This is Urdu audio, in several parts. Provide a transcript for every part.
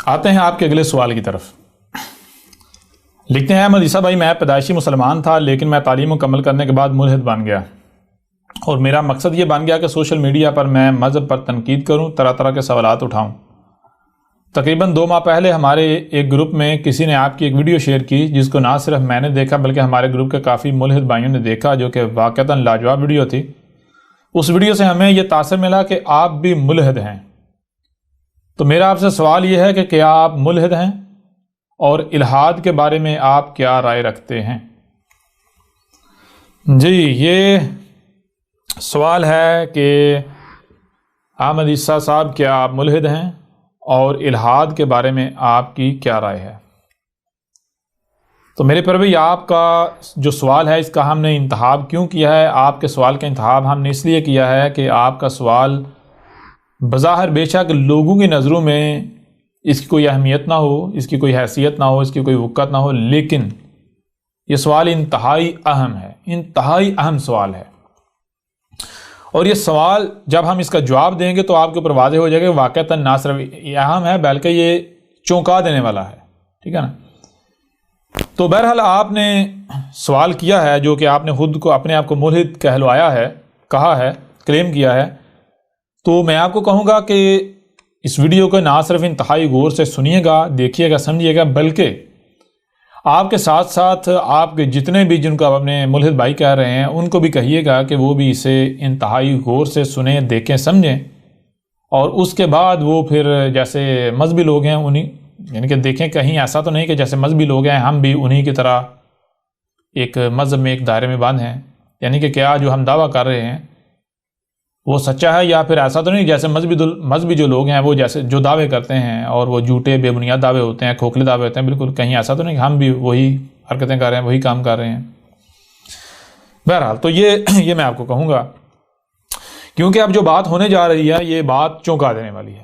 آتے ہیں آپ کے اگلے سوال کی طرف۔ لکھتے ہیں احمد عیسیٰ بھائی، میں پیدائشی مسلمان تھا لیکن میں تعلیم مکمل کرنے کے بعد ملحد بن گیا، اور میرا مقصد یہ بن گیا کہ سوشل میڈیا پر میں مذہب پر تنقید کروں، طرح طرح کے سوالات اٹھاؤں۔ تقریباً 2 ماہ پہلے ہمارے ایک گروپ میں کسی نے آپ کی ایک ویڈیو شیئر کی جس کو نہ صرف میں نے دیکھا بلکہ ہمارے گروپ کے کافی ملحد بھائیوں نے دیکھا، جو کہ واقعتاً لاجواب ویڈیو تھی۔ اس ویڈیو سے ہمیں یہ تاثر ملا کہ آپ بھی ملحد ہیں۔ تو میرا آپ سے سوال یہ ہے کہ کیا آپ ملحد ہیں، اور الحاد کے بارے میں آپ کیا رائے رکھتے ہیں؟ جی، یہ سوال ہے کہ احمد عیسیٰ صاحب کیا آپ ملحد ہیں، اور الحاد کے بارے میں آپ کی کیا رائے ہے؟ تو میرے پیارے، آپ کا جو سوال ہے اس کا ہم نے انتخاب کیوں کیا ہے؟ آپ کے سوال کا انتخاب ہم نے اس لیے کیا ہے کہ آپ کا سوال بظاہر بے شک لوگوں کی نظروں میں اس کی کوئی اہمیت نہ ہو، اس کی کوئی حیثیت نہ ہو، اس کی کوئی وقت نہ ہو، لیکن یہ سوال انتہائی اہم ہے، انتہائی اہم سوال ہے۔ اور یہ سوال جب ہم اس کا جواب دیں گے تو آپ کے اوپر واضح ہو جائے گا کہ واقعتاً نہ صرف یہ اہم ہے بلکہ یہ چونکا دینے والا ہے، ٹھیک ہے نا؟ تو بہرحال آپ نے سوال کیا ہے جو کہ آپ نے خود کو اپنے آپ کو ملحد کہلوایا ہے، کہا ہے، کلیم کیا ہے، تو میں آپ کو کہوں گا کہ اس ویڈیو کو نہ صرف انتہائی غور سے سنیے گا، دیکھیے گا، سمجھیے گا، بلکہ آپ کے ساتھ ساتھ آپ کے جتنے بھی جن کو آپ اپنے ملحد بھائی کہہ رہے ہیں ان کو بھی کہیے گا کہ وہ بھی اسے انتہائی غور سے سنیں، دیکھیں، سمجھیں، اور اس کے بعد وہ پھر جیسے مذہبی لوگ ہیں انہیں، یعنی کہ دیکھیں کہیں ایسا تو نہیں کہ جیسے مذہبی لوگ ہیں ہم بھی انہی کی طرح ایک مذہب میں ایک دائرے میں بند ہیں، یعنی کہ کیا جو ہم دعویٰ کر رہے ہیں وہ سچا ہے، یا پھر ایسا تو نہیں جیسے مذہبی جو لوگ ہیں وہ جیسے جو دعوے کرتے ہیں اور وہ جھوٹے بے بنیاد دعوے ہوتے ہیں، کھوکھلے دعوے ہوتے ہیں، بالکل کہیں ایسا تو نہیں کہ ہم بھی وہی حرکتیں کر رہے ہیں، وہی کام کر رہے ہیں۔ بہرحال تو یہ میں آپ کو کہوں گا، کیونکہ اب جو بات ہونے جا رہی ہے یہ بات چونکا دینے والی ہے۔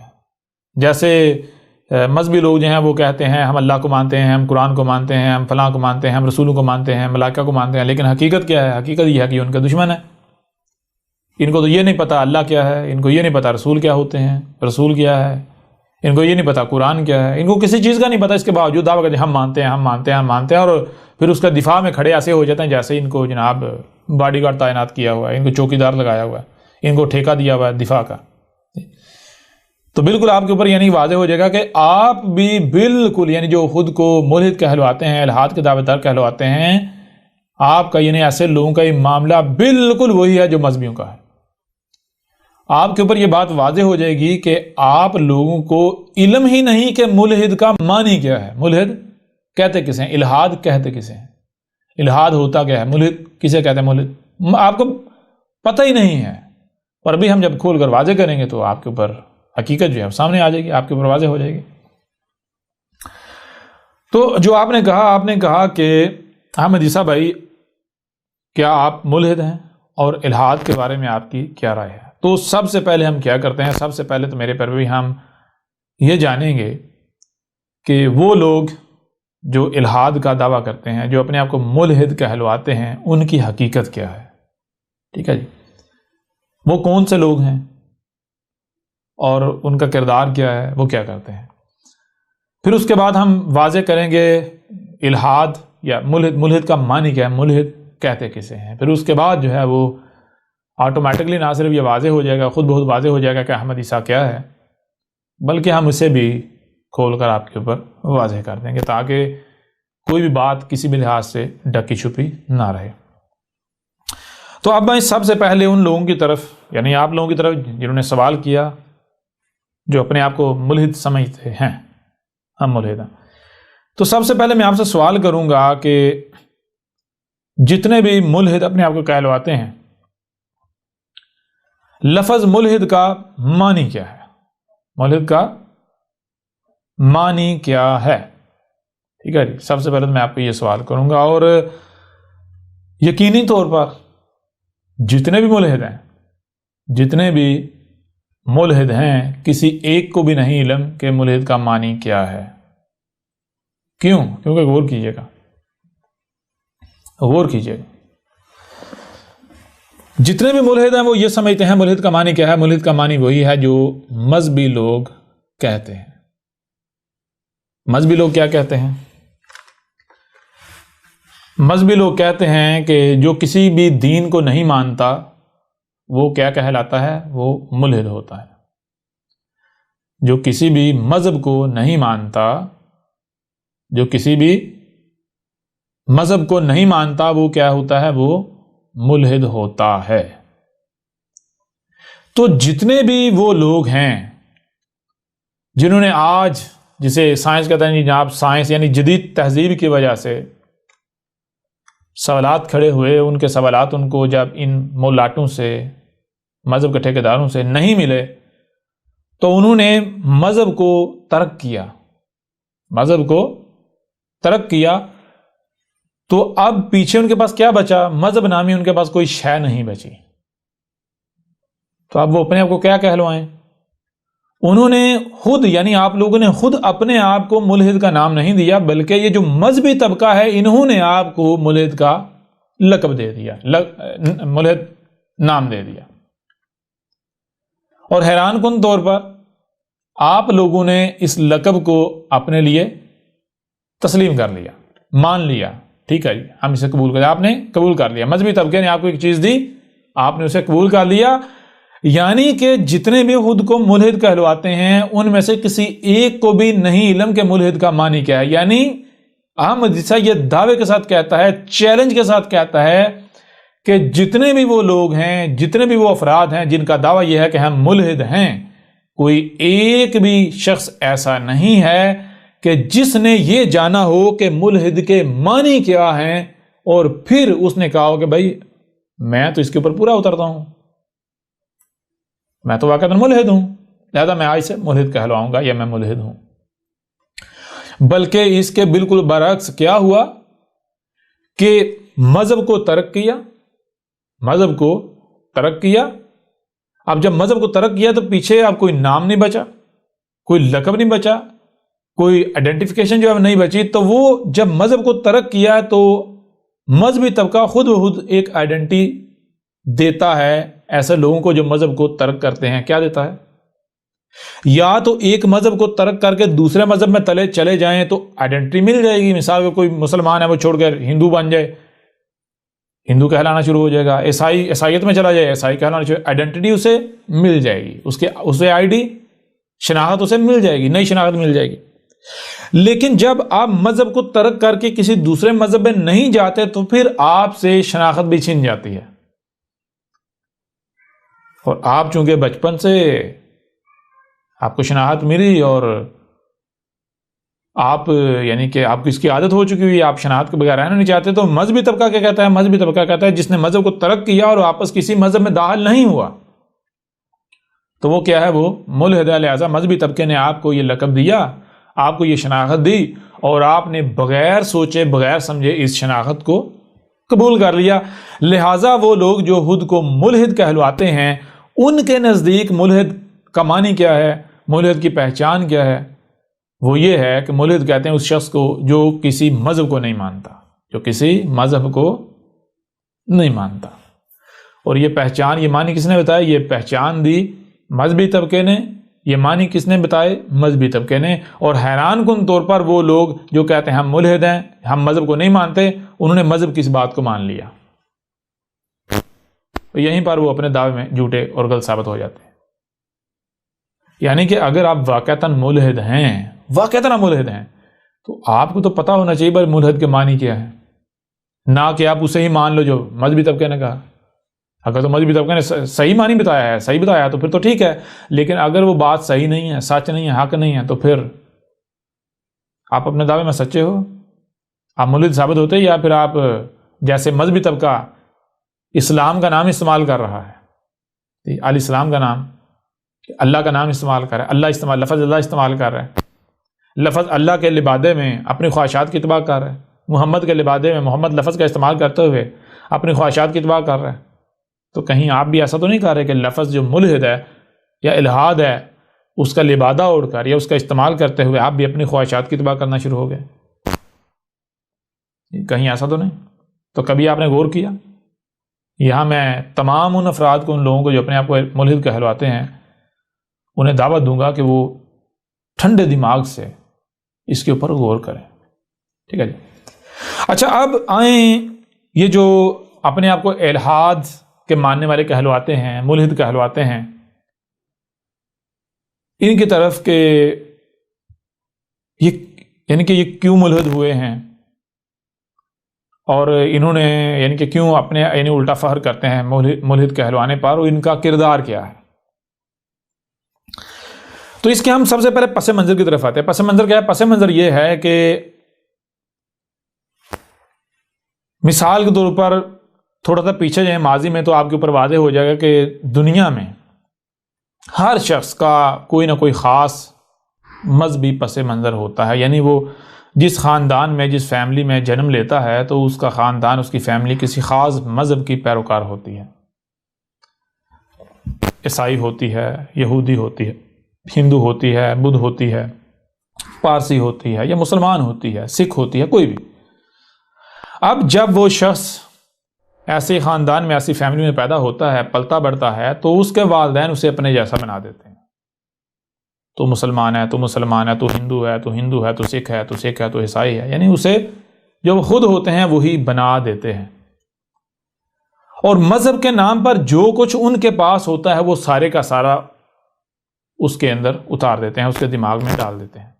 جیسے مذہبی لوگ جو ہیں وہ کہتے ہیں ہم اللہ کو مانتے ہیں، ہم قرآن کو مانتے ہیں، ہم فلاں کو مانتے ہیں، ہم رسولوں کو مانتے ہیں، ملائکہ کو مانتے ہیں، لیکن حقیقت کیا ہے؟ حقیقت یہ ہے کہ ان کا دشمن ہے۔ ان کو تو یہ نہیں پتا اللہ کیا ہے، ان کو یہ نہیں پتا رسول کیا ہوتے ہیں، رسول کیا ہے، ان کو یہ نہیں پتا قرآن کیا ہے، ان کو کسی چیز کا نہیں پتا، اس کے باوجود دعویٰ کرتے ہیں ہم مانتے ہیں، ہم مانتے ہیں، ہم مانتے ہیں، اور پھر اس کا دفاع میں کھڑے ایسے ہو جاتے ہیں جیسے ان کو جناب باڈی گارڈ تعینات کیا ہوا ہے، ان کو چوکی دار لگایا ہوا ہے، ان کو ٹھیکہ دیا ہوا ہے دفاع کا۔ تو بالکل آپ کے اوپر یعنی واضح ہو جائے گا کہ آپ بھی بالکل یعنی جو خود کو ملحد کہلواتے ہیں، الحاد کے دعوے دار کہلواتے ہیں، آپ کا یعنی ایسے لوگوں کا یہ معاملہ بالکل وہی ہے جو مذہبیوں کا ہے۔ آپ کے اوپر یہ بات واضح ہو جائے گی کہ آپ لوگوں کو علم ہی نہیں کہ ملحد کا معنی کیا ہے، ملحد کہتے کسے ہیں، الحاد کہتے کسے ہیں، الحاد ہوتا کیا ہے، ملحد کسے کہتے ہیں، ملحد آپ کو پتہ ہی نہیں ہے۔ اور ابھی ہم جب کھول کر واضح کریں گے تو آپ کے اوپر حقیقت جو ہے سامنے آ جائے گی، آپ کے اوپر واضح ہو جائے گی۔ تو جو آپ نے کہا کہ احمد عیسیٰ بھائی کیا آپ ملحد ہیں، اور الحاد کے بارے میں آپ کی کیا رائے ہے؟ تو سب سے پہلے ہم کیا کرتے ہیں، سب سے پہلے تو میرے پیروی ہم یہ جانیں گے کہ وہ لوگ جو الحاد کا دعویٰ کرتے ہیں، جو اپنے آپ کو ملحد کہلواتے ہیں، ان کی حقیقت کیا ہے، ٹھیک ہے جی، وہ کون سے لوگ ہیں اور ان کا کردار کیا ہے، وہ کیا کرتے ہیں۔ پھر اس کے بعد ہم واضح کریں گے الحاد یا ملحد کا معنی کیا ہے، ملحد کہتے کسے ہیں۔ پھر اس کے بعد جو ہے وہ آٹومیٹکلی نہ صرف یہ واضح ہو جائے گا، خود بہت واضح ہو جائے گا کہ احمد عیسیٰ کیا ہے، بلکہ ہم اسے بھی کھول کر آپ کے اوپر واضح کر دیں گے تاکہ کوئی بھی بات کسی بھی لحاظ سے ڈکی چھپی نہ رہے۔ تو اب میں سب سے پہلے ان لوگوں کی طرف یعنی آپ لوگوں کی طرف جنہوں نے سوال کیا، جو اپنے آپ کو ملحد سمجھتے ہیں، ہم ملحد ہیں، تو سب سے پہلے میں آپ سے سوال کروں گا کہ جتنے بھی ملحد اپنے آپ کو کہلواتے ہیں، لفظ ملحد کا معنی کیا ہے، ملحد کا معنی کیا ہے، ٹھیک ہے جی۔ سب سے پہلے میں آپ کو یہ سوال کروں گا، اور یقینی طور پر جتنے بھی ملحد ہیں کسی ایک کو بھی نہیں علم کہ ملحد کا معنی کیا ہے۔ کیونکہ غور کیجئے گا، جتنے بھی ملحد ہیں وہ یہ سمجھتے ہیں ملحد کا معنی کیا ہے، ملحد کا معنی وہی ہے جو مذہبی لوگ کہتے ہیں، مذہبی لوگ کیا کہتے ہیں؟ مذہبی لوگ کہتے ہیں کہ جو کسی بھی دین کو نہیں مانتا وہ کیا کہلاتا ہے؟ وہ ملحد ہوتا ہے۔ جو کسی بھی مذہب کو نہیں مانتا، جو کسی بھی مذہب کو نہیں مانتا، وہ کیا ہوتا ہے؟ وہ ملحد ہوتا ہے۔ تو جتنے بھی وہ لوگ ہیں جنہوں نے آج، جسے سائنس کہتے ہیں جناب، سائنس یعنی جدید تہذیب کی وجہ سے سوالات کھڑے ہوئے، ان کے سوالات ان کو جب ان مولاٹوں سے، مذہب کے ٹھیکیداروں سے نہیں ملے تو انہوں نے مذہب کو ترک کیا، مذہب کو ترک کیا۔ تو اب پیچھے ان کے پاس کیا بچا؟ مذہب نامی ان کے پاس کوئی شے نہیں بچی۔ تو اب وہ اپنے آپ کو کیا کہلوائیں؟ انہوں نے خود، یعنی آپ لوگوں نے خود اپنے آپ کو ملحد کا نام نہیں دیا، بلکہ یہ جو مذہبی طبقہ ہے انہوں نے آپ کو ملحد کا لقب دے دیا، ملحد نام دے دیا۔ اور حیران کن طور پر آپ لوگوں نے اس لقب کو اپنے لیے تسلیم کر لیا، مان لیا، ٹھیک ہے جی ہم اسے قبول کریں۔ آپ نے قبول کر لیا، مذہبی طبقے نے آپ کو ایک چیز دی، آپ نے اسے قبول کر لیا۔ یعنی کہ جتنے بھی خود کو ملحد کہلواتے ہیں ان میں سے کسی ایک کو بھی نہیں علم کے ملحد کا معنی کیا ہے۔ یعنی احمد عیسیٰ یہ دعوے کے ساتھ کہتا ہے، چیلنج کے ساتھ کہتا ہے کہ جتنے بھی وہ لوگ ہیں، جتنے بھی وہ افراد ہیں جن کا دعویٰ یہ ہے کہ ہم ملحد ہیں، کوئی ایک بھی شخص ایسا نہیں ہے کہ جس نے یہ جانا ہو کہ ملحد کے معنی کیا ہیں اور پھر اس نے کہا ہو کہ بھائی میں تو اس کے اوپر پورا اترتا ہوں، میں تو واقعتاً ملحد ہوں، لہذا میں آج سے ملحد کہلواؤں گا یا میں ملحد ہوں۔ بلکہ اس کے بالکل برعکس کیا ہوا کہ مذہب کو ترک کیا، مذہب کو ترک کیا۔ اب جب مذہب کو ترک کیا تو پیچھے اب کوئی نام نہیں بچا، کوئی لقب نہیں بچا، کوئی آئیڈینٹیفیکیشن جو ہے نہیں بچی۔ تو وہ جب مذہب کو ترک کیا تو مذہبی طبقہ خود بخود ایک آئیڈینٹی دیتا ہے ایسے لوگوں کو جو مذہب کو ترک کرتے ہیں۔ کیا دیتا ہے؟ یا تو ایک مذہب کو ترک کر کے دوسرے مذہب میں تلے چلے جائیں تو آئیڈینٹی مل جائے گی۔ مثال کے کوئی مسلمان ہے وہ چھوڑ کر ہندو بن جائے، ہندو کہلانا شروع ہو جائے گا، عیسائیت میں چلا جائے، عیسائی کہلانا شروع، آئیڈینٹی اسے مل جائے گی، اسے آئی ڈی، شناخت اسے مل جائے گی، نئی شناخت مل جائے گی۔ لیکن جب آپ مذہب کو ترک کر کے کسی دوسرے مذہب میں نہیں جاتے تو پھر آپ سے شناخت بھی چھن جاتی ہے۔ اور آپ چونکہ بچپن سے آپ کو شناخت ملی اور آپ یعنی کہ آپ کو اس کی عادت ہو چکی ہوئی، آپ شناخت کے بغیر رہنا نہیں چاہتے، تو مذہبی طبقہ کیا کہتا ہے؟ مذہبی طبقہ کہتا ہے جس نے مذہب کو ترک کیا اور واپس کسی مذہب میں داخل نہیں ہوا تو وہ کیا ہے؟ وہ ملحد ہے۔ لہذا مذہبی طبقے نے آپ کو یہ لقب دیا، آپ کو یہ شناخت دی اور آپ نے بغیر سوچے بغیر سمجھے اس شناخت کو قبول کر لیا۔ لہذا وہ لوگ جو خود کو ملحد کہلواتے ہیں ان کے نزدیک ملحد کا معنی کیا ہے؟ ملحد کی پہچان کیا ہے؟ وہ یہ ہے کہ ملحد کہتے ہیں اس شخص کو جو کسی مذہب کو نہیں مانتا، جو کسی مذہب کو نہیں مانتا۔ اور یہ پہچان، یہ معنی کس نے بتایا؟ یہ پہچان دی مذہبی طبقے نے، یہ معنی کس نے بتائے؟ مذہبی طبقے نے۔ اور حیران کن طور پر وہ لوگ جو کہتے ہیں ہم ملحد ہیں، ہم مذہب کو نہیں مانتے، انہوں نے مذہب کی اس بات کو مان لیا، یہیں پر وہ اپنے دعوے میں جھوٹے اور غلط ثابت ہو جاتے ہیں۔ یعنی کہ اگر آپ واقعتاً ملحد ہیں، واقعتاً ملحد ہیں، تو آپ کو تو پتہ ہونا چاہیے بھائی ملحد کے معنی کیا ہے، نہ کہ آپ اسے ہی مان لو جو مذہبی طبقے نے کہا۔ اگر تو مذہبی طبقے نے صحیح معنی بتایا ہے، صحیح بتایا تو پھر تو ٹھیک ہے، لیکن اگر وہ بات صحیح نہیں ہے، سچ نہیں ہے، حق نہیں ہے، تو پھر آپ اپنے دعوے میں سچے ہو، آپ ملحد ثابت ہوتے، یا پھر آپ جیسے مذہبی طبقہ اسلام کا نام استعمال کر رہا ہے، الاسلام کا نام، اللہ کا نام استعمال کر رہا ہے، لفظ اللہ استعمال کر رہا ہے، لفظ اللہ کے لبادے میں اپنی خواہشات کی اتباع کر رہا ہے، محمد کے لبادے میں محمد لفظ کا استعمال کرتے ہوئے اپنی خواہشات کی اتباع کر رہا ہے، تو کہیں آپ بھی ایسا تو نہیں کر رہے کہ لفظ جو ملحد ہے یا الحاد ہے اس کا لبادہ اوڑھ کر یا اس کا استعمال کرتے ہوئے آپ بھی اپنی خواہشات کی اتباع کرنا شروع ہو گئے؟ کہیں ایسا تو نہیں؟ تو کبھی آپ نے غور کیا؟ یہاں میں تمام ان افراد کو، ان لوگوں کو جو اپنے آپ کو ملحد کہلواتے ہیں، انہیں دعوت دوں گا کہ وہ ٹھنڈے دماغ سے اس کے اوپر غور کریں. ٹھیک ہے جی. اچھا اب آئیں یہ جو اپنے آپ کو الحاد کے ماننے والے کہلواتے ہیں، ملحد کہلواتے ہیں، ان کی طرف کہ یہ یعنی کہ یہ کیوں ملحد ہوئے ہیں اور انہوں نے یعنی کہ کیوں اپنے یعنی الٹا فخر کرتے ہیں ملحد کہلوانے پر، اور ان کا کردار کیا ہے. تو اس کے ہم سب سے پہلے پس منظر کی طرف آتے ہیں. پس منظر کیا ہے؟ پس منظر یہ ہے کہ مثال کے طور پر تھوڑا سا پیچھے جائیں ماضی میں تو آپ کے اوپر واضح ہو جائے گا کہ دنیا میں ہر شخص کا کوئی نہ کوئی خاص مذہبی پس منظر ہوتا ہے. یعنی وہ جس خاندان میں جس فیملی میں جنم لیتا ہے تو اس کا خاندان، اس کی فیملی کسی خاص مذہب کی پیروکار ہوتی ہے. عیسائی ہوتی ہے، یہودی ہوتی ہے، ہندو ہوتی ہے، بدھ ہوتی ہے، پارسی ہوتی ہے، یا مسلمان ہوتی ہے، سکھ ہوتی ہے، کوئی بھی. اب جب وہ شخص ایسے خاندان میں، ایسی فیملی میں پیدا ہوتا ہے، پلتا بڑھتا ہے، تو اس کے والدین اسے اپنے جیسا بنا دیتے ہیں. تو مسلمان ہے تو مسلمان ہے، تو ہندو ہے تو ہندو ہے، تو سکھ ہے تو سکھ ہے، تو عیسائی ہے. یعنی اسے جو خود ہوتے ہیں وہی بنا دیتے ہیں، اور مذہب کے نام پر جو کچھ ان کے پاس ہوتا ہے وہ سارے کا سارا اس کے اندر اتار دیتے ہیں، اس کے دماغ میں ڈال دیتے ہیں.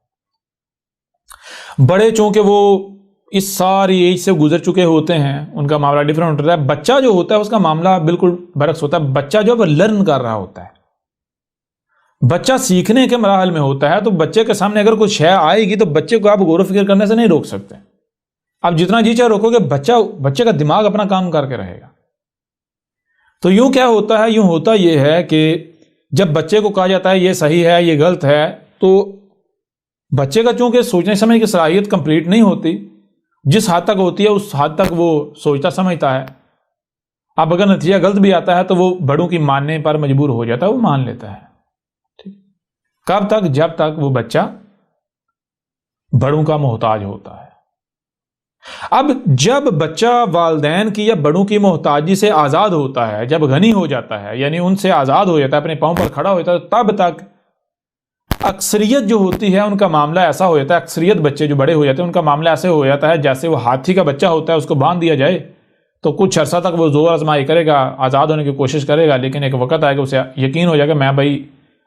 بڑے چونکہ وہ اس ساری ایج سے گزر چکے ہوتے ہیں، ان کا معاملہ ڈیفرنٹ ہوتا ہے. بچہ جو ہوتا ہے اس کا معاملہ بالکل برعکس ہوتا ہے. بچہ جو وہ لرن کر رہا ہوتا ہے، بچہ سیکھنے کے مراحل میں ہوتا ہے. تو بچے کے سامنے اگر کچھ شے آئے گی تو بچے کو آپ غور و فکر کرنے سے نہیں روک سکتے. آپ جتنا جی چاہے روکو گے، بچے کا دماغ اپنا کام کر کے رہے گا. تو یوں کیا ہوتا ہے؟ یوں ہوتا یہ ہے کہ جب بچے کو کہا جاتا ہے یہ صحیح ہے یہ غلط ہے، تو بچے کا چونکہ سوچنے سمجھنے کی صلاحیت کمپلیٹ نہیں ہوتی، جس حد تک ہوتی ہے اس حد تک وہ سوچتا سمجھتا ہے. اب اگر نتیجہ غلط بھی آتا ہے تو وہ بڑوں کی ماننے پر مجبور ہو جاتا ہے، وہ مان لیتا ہے. کب تک؟ جب تک وہ بچہ بڑوں کا محتاج ہوتا ہے. اب جب بچہ والدین کی یا بڑوں کی محتاجی سے آزاد ہوتا ہے، جب غنی ہو جاتا ہے، یعنی ان سے آزاد ہو جاتا ہے، اپنے پاؤں پر کھڑا ہو جاتا ہے، تب تک اکثریت جو ہوتی ہے ان کا معاملہ ایسا ہو جاتا ہے، اکثریت بچے جو بڑے ہو جاتے ہیں ان کا معاملہ ایسے ہو جاتا ہے جیسے وہ ہاتھی کا بچہ ہوتا ہے، اس کو باندھ دیا جائے تو کچھ عرصہ تک وہ زور آزمائی کرے گا، آزاد ہونے کی کوشش کرے گا، لیکن ایک وقت آئے گا اسے یقین ہو جائے گا میں بھائی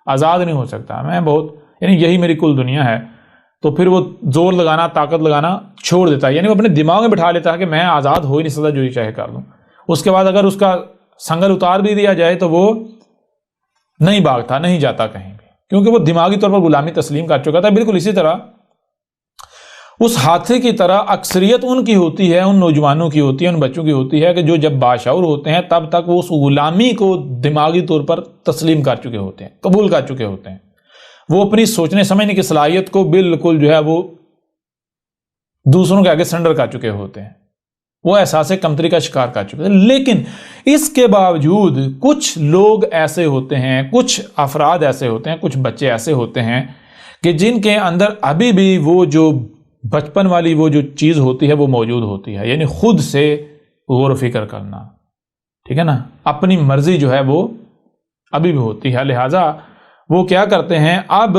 آزاد نہیں ہو سکتا، میں بہت یعنی یہی میری کل دنیا ہے. تو پھر وہ زور لگانا، طاقت لگانا چھوڑ دیتا ہے. یعنی وہ اپنے دماغ میں بٹھا لیتا ہے کہ میں آزاد ہو ہی نہیں سکتا، جو ہی چاہے کر لوں. اس کے بعد اگر اس کا سنگل اتار بھی دیا جائے تو وہ نہیں بھاگتا، نہیں جاتا کہیں بھی، کیونکہ وہ دماغی طور پر غلامی تسلیم کر چکا تھا. بالکل اسی طرح اس ہاتھی کی طرح اکثریت ان کی ہوتی ہے، ان نوجوانوں کی ہوتی ہے، ان بچوں کی ہوتی ہے کہ جو جب باشعور ہوتے ہیں تب تک وہ اس غلامی کو دماغی طور پر تسلیم کر چکے ہوتے ہیں، قبول کر چکے ہوتے ہیں. وہ اپنی سوچنے سمجھنے کی صلاحیت کو بالکل جو ہے وہ دوسروں کے آگے سرنڈر کر چکے ہوتے ہیں، وہ احساس کمتری کا شکار کر چکے ہیں. لیکن اس کے باوجود کچھ لوگ ایسے ہوتے ہیں، کچھ افراد ایسے ہوتے ہیں، کچھ بچے ایسے ہوتے ہیں کہ جن کے اندر ابھی بھی وہ جو بچپن والی وہ جو چیز ہوتی ہے وہ موجود ہوتی ہے. یعنی خود سے غور و فکر کرنا، ٹھیک ہے نا، اپنی مرضی جو ہے وہ ابھی بھی ہوتی ہے. لہٰذا وہ کیا کرتے ہیں، اب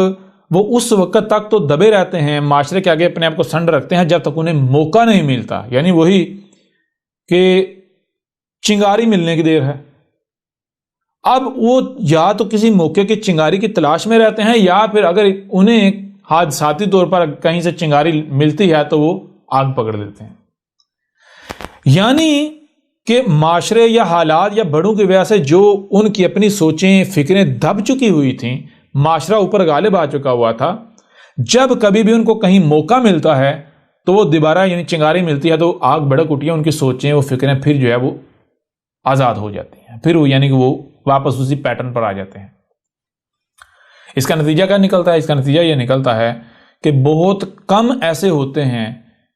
وہ اس وقت تک تو دبے رہتے ہیں، معاشرے کے آگے اپنے آپ کو سنڈ رکھتے ہیں جب تک انہیں موقع نہیں ملتا. یعنی وہی کہ چنگاری ملنے کی دیر ہے. اب وہ یا تو کسی موقع کی چنگاری کی تلاش میں رہتے ہیں، یا پھر اگر انہیں حادثاتی طور پر کہیں سے چنگاری ملتی ہے تو وہ آگ پکڑ لیتے ہیں. یعنی کہ معاشرے یا حالات یا بڑوں کی وجہ سے جو ان کی اپنی سوچیں فکریں دب چکی ہوئی تھیں، معاشرہ اوپر غالب آ چکا ہوا تھا، جب کبھی بھی ان کو کہیں موقع ملتا ہے تو وہ دوبارہ یعنی چنگاری ملتی ہے تو آگ بھڑک اٹھی ہے، ان کی سوچیں وہ فکریں پھر جو ہے وہ آزاد ہو جاتی ہیں، پھر وہ یعنی کہ وہ واپس اسی پیٹرن پر آ جاتے ہیں. اس کا نتیجہ کیا نکلتا ہے؟ اس کا نتیجہ یہ نکلتا ہے کہ بہت کم ایسے ہوتے ہیں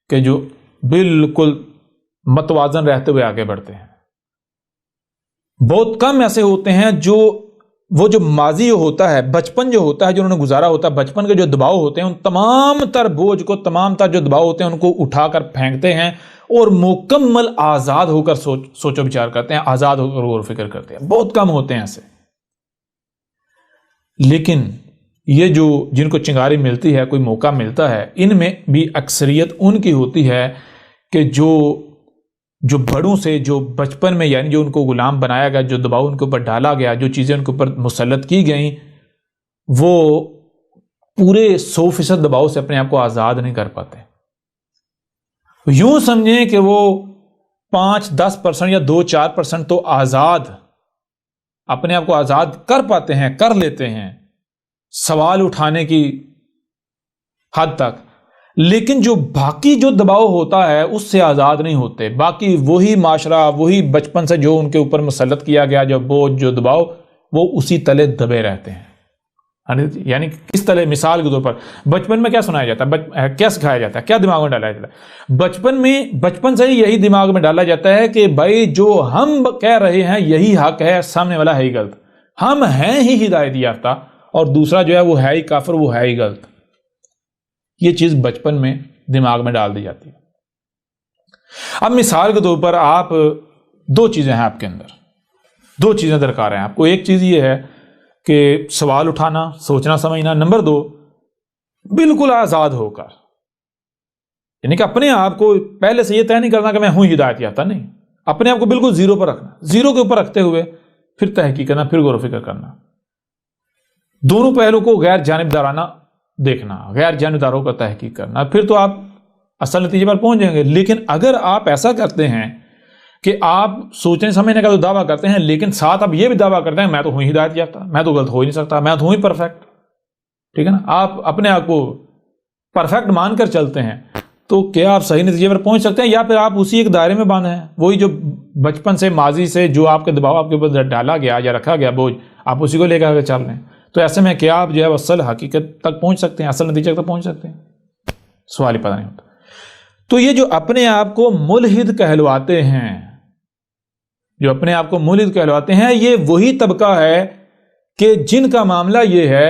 کہ جو بالکل متوازن رہتے ہوئے آگے بڑھتے ہیں. بہت کم ایسے ہوتے ہیں جو وہ جو ماضی ہوتا ہے، بچپن جو ہوتا ہے جو انہوں نے گزارا ہوتا ہے، بچپن کے جو دباؤ ہوتے ہیں ان تمام تر بوجھ کو، تمام تر جو دباؤ ہوتے ہیں ان کو اٹھا کر پھینکتے ہیں اور مکمل آزاد ہو کر سوچ و بچار کرتے ہیں، آزاد ہو کر غور و فکر کرتے ہیں. بہت کم ہوتے ہیں ایسے. لیکن یہ جو جن کو چنگاری ملتی ہے، کوئی موقع ملتا ہے، ان میں بھی اکثریت ان کی ہوتی ہے کہ جو بڑوں سے جو بچپن میں یعنی جو ان کو غلام بنایا گیا، جو دباؤ ان کے اوپر ڈالا گیا، جو چیزیں ان کے اوپر مسلط کی گئیں، وہ پورے 100% دباؤ سے اپنے آپ کو آزاد نہیں کر پاتے۔ یوں سمجھیں کہ وہ 5-10% یا 2-4% تو آزاد، اپنے آپ کو آزاد کر پاتے ہیں، کر لیتے ہیں سوال اٹھانے کی حد تک، لیکن جو باقی جو دباؤ ہوتا ہے اس سے آزاد نہیں ہوتے۔ باقی وہی معاشرہ، وہی بچپن سے جو ان کے اوپر مسلط کیا گیا جو بوجھ، جو دباؤ، وہ اسی تلے دبے رہتے ہیں۔ یعنی کس طرح؟ مثال کے طور پر بچپن میں کیا سنایا جاتا ہے، کیا سکھایا جاتا ہے، کیا دماغ میں ڈالا جاتا ہے؟ بچپن سے ہی یہی دماغ میں ڈالا جاتا ہے کہ بھائی جو ہم کہہ رہے ہیں یہی حق ہے، سامنے والا ہے ہی غلط، ہم ہیں ہی ہدایت یافتہ اور دوسرا جو ہے وہ ہے ہی کافر، وہ ہے ہی غلط۔ یہ چیز بچپن میں دماغ میں ڈال دی جاتی ہے۔ اب مثال کے طور پر آپ، دو چیزیں ہیں آپ کے اندر، دو چیزیں درکار ہیں آپ کو۔ ایک چیز یہ ہے کہ سوال اٹھانا، سوچنا سمجھنا۔ نمبر 2، بالکل آزاد ہو کر، یعنی کہ اپنے آپ کو پہلے سے یہ طے نہیں کرنا کہ میں ہوں ہدایت یافتہ، نہیں، اپنے آپ کو بالکل زیرو پر رکھنا، زیرو کے اوپر رکھتے ہوئے پھر تحقیق کرنا، پھر غور و فکر کرنا۔ دونوں پہلو کو غیر جانبدارانہ دیکھنا، غیر جانبداروں پر تحقیق کرنا، پھر تو آپ اصل نتیجے پر پہنچ جائیں گے۔ لیکن اگر آپ ایسا کرتے ہیں کہ آپ سوچنے سمجھنے کا تو دعویٰ کرتے ہیں لیکن ساتھ آپ یہ بھی دعویٰ کرتے ہیں میں تو ہوں ہدایت یافتہ، میں تو غلط ہو ہی نہیں سکتا، میں تو ہوں ہی پرفیکٹ، ٹھیک ہے نا، آپ اپنے آپ کو پرفیکٹ مان کر چلتے ہیں، تو کیا آپ صحیح نتیجے پر پہنچ سکتے ہیں؟ یا پھر آپ اسی ایک دائرے میں باندھے ہیں، وہی جو بچپن سے ماضی سے جو آپ کے دباؤ آپ کے اوپر ڈالا گیا یا رکھا گیا بوجھ، آپ اسی کو لے کر چل رہے ہیں؟ تو ایسے میں کیا آپ جو ہے اصل حقیقت تک پہنچ سکتے ہیں، اصل نتیجے تک پہنچ سکتے ہیں؟ سوال ہی پتہ نہیں ہوتا۔ تو یہ جو اپنے آپ کو ملحد کہلواتے ہیں، جو اپنے آپ کو ملحد کہلواتے ہیں، یہ وہی طبقہ ہے کہ جن کا معاملہ یہ ہے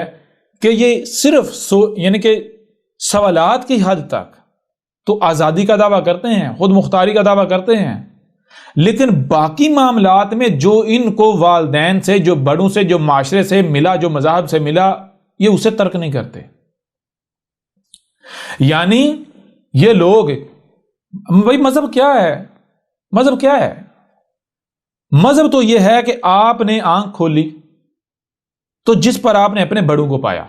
کہ یہ صرف یعنی کہ سوالات کی حد تک تو آزادی کا دعویٰ کرتے ہیں، خود مختاری کا دعویٰ کرتے ہیں، لیکن باقی معاملات میں جو ان کو والدین سے، جو بڑوں سے، جو معاشرے سے ملا، جو مذاہب سے ملا، یہ اسے ترک نہیں کرتے۔ یعنی یہ لوگ، بھائی مذہب کیا ہے؟ مذہب کیا ہے؟ مذہب تو یہ ہے کہ آپ نے آنکھ کھولی تو جس پر آپ نے اپنے بڑوں کو پایا،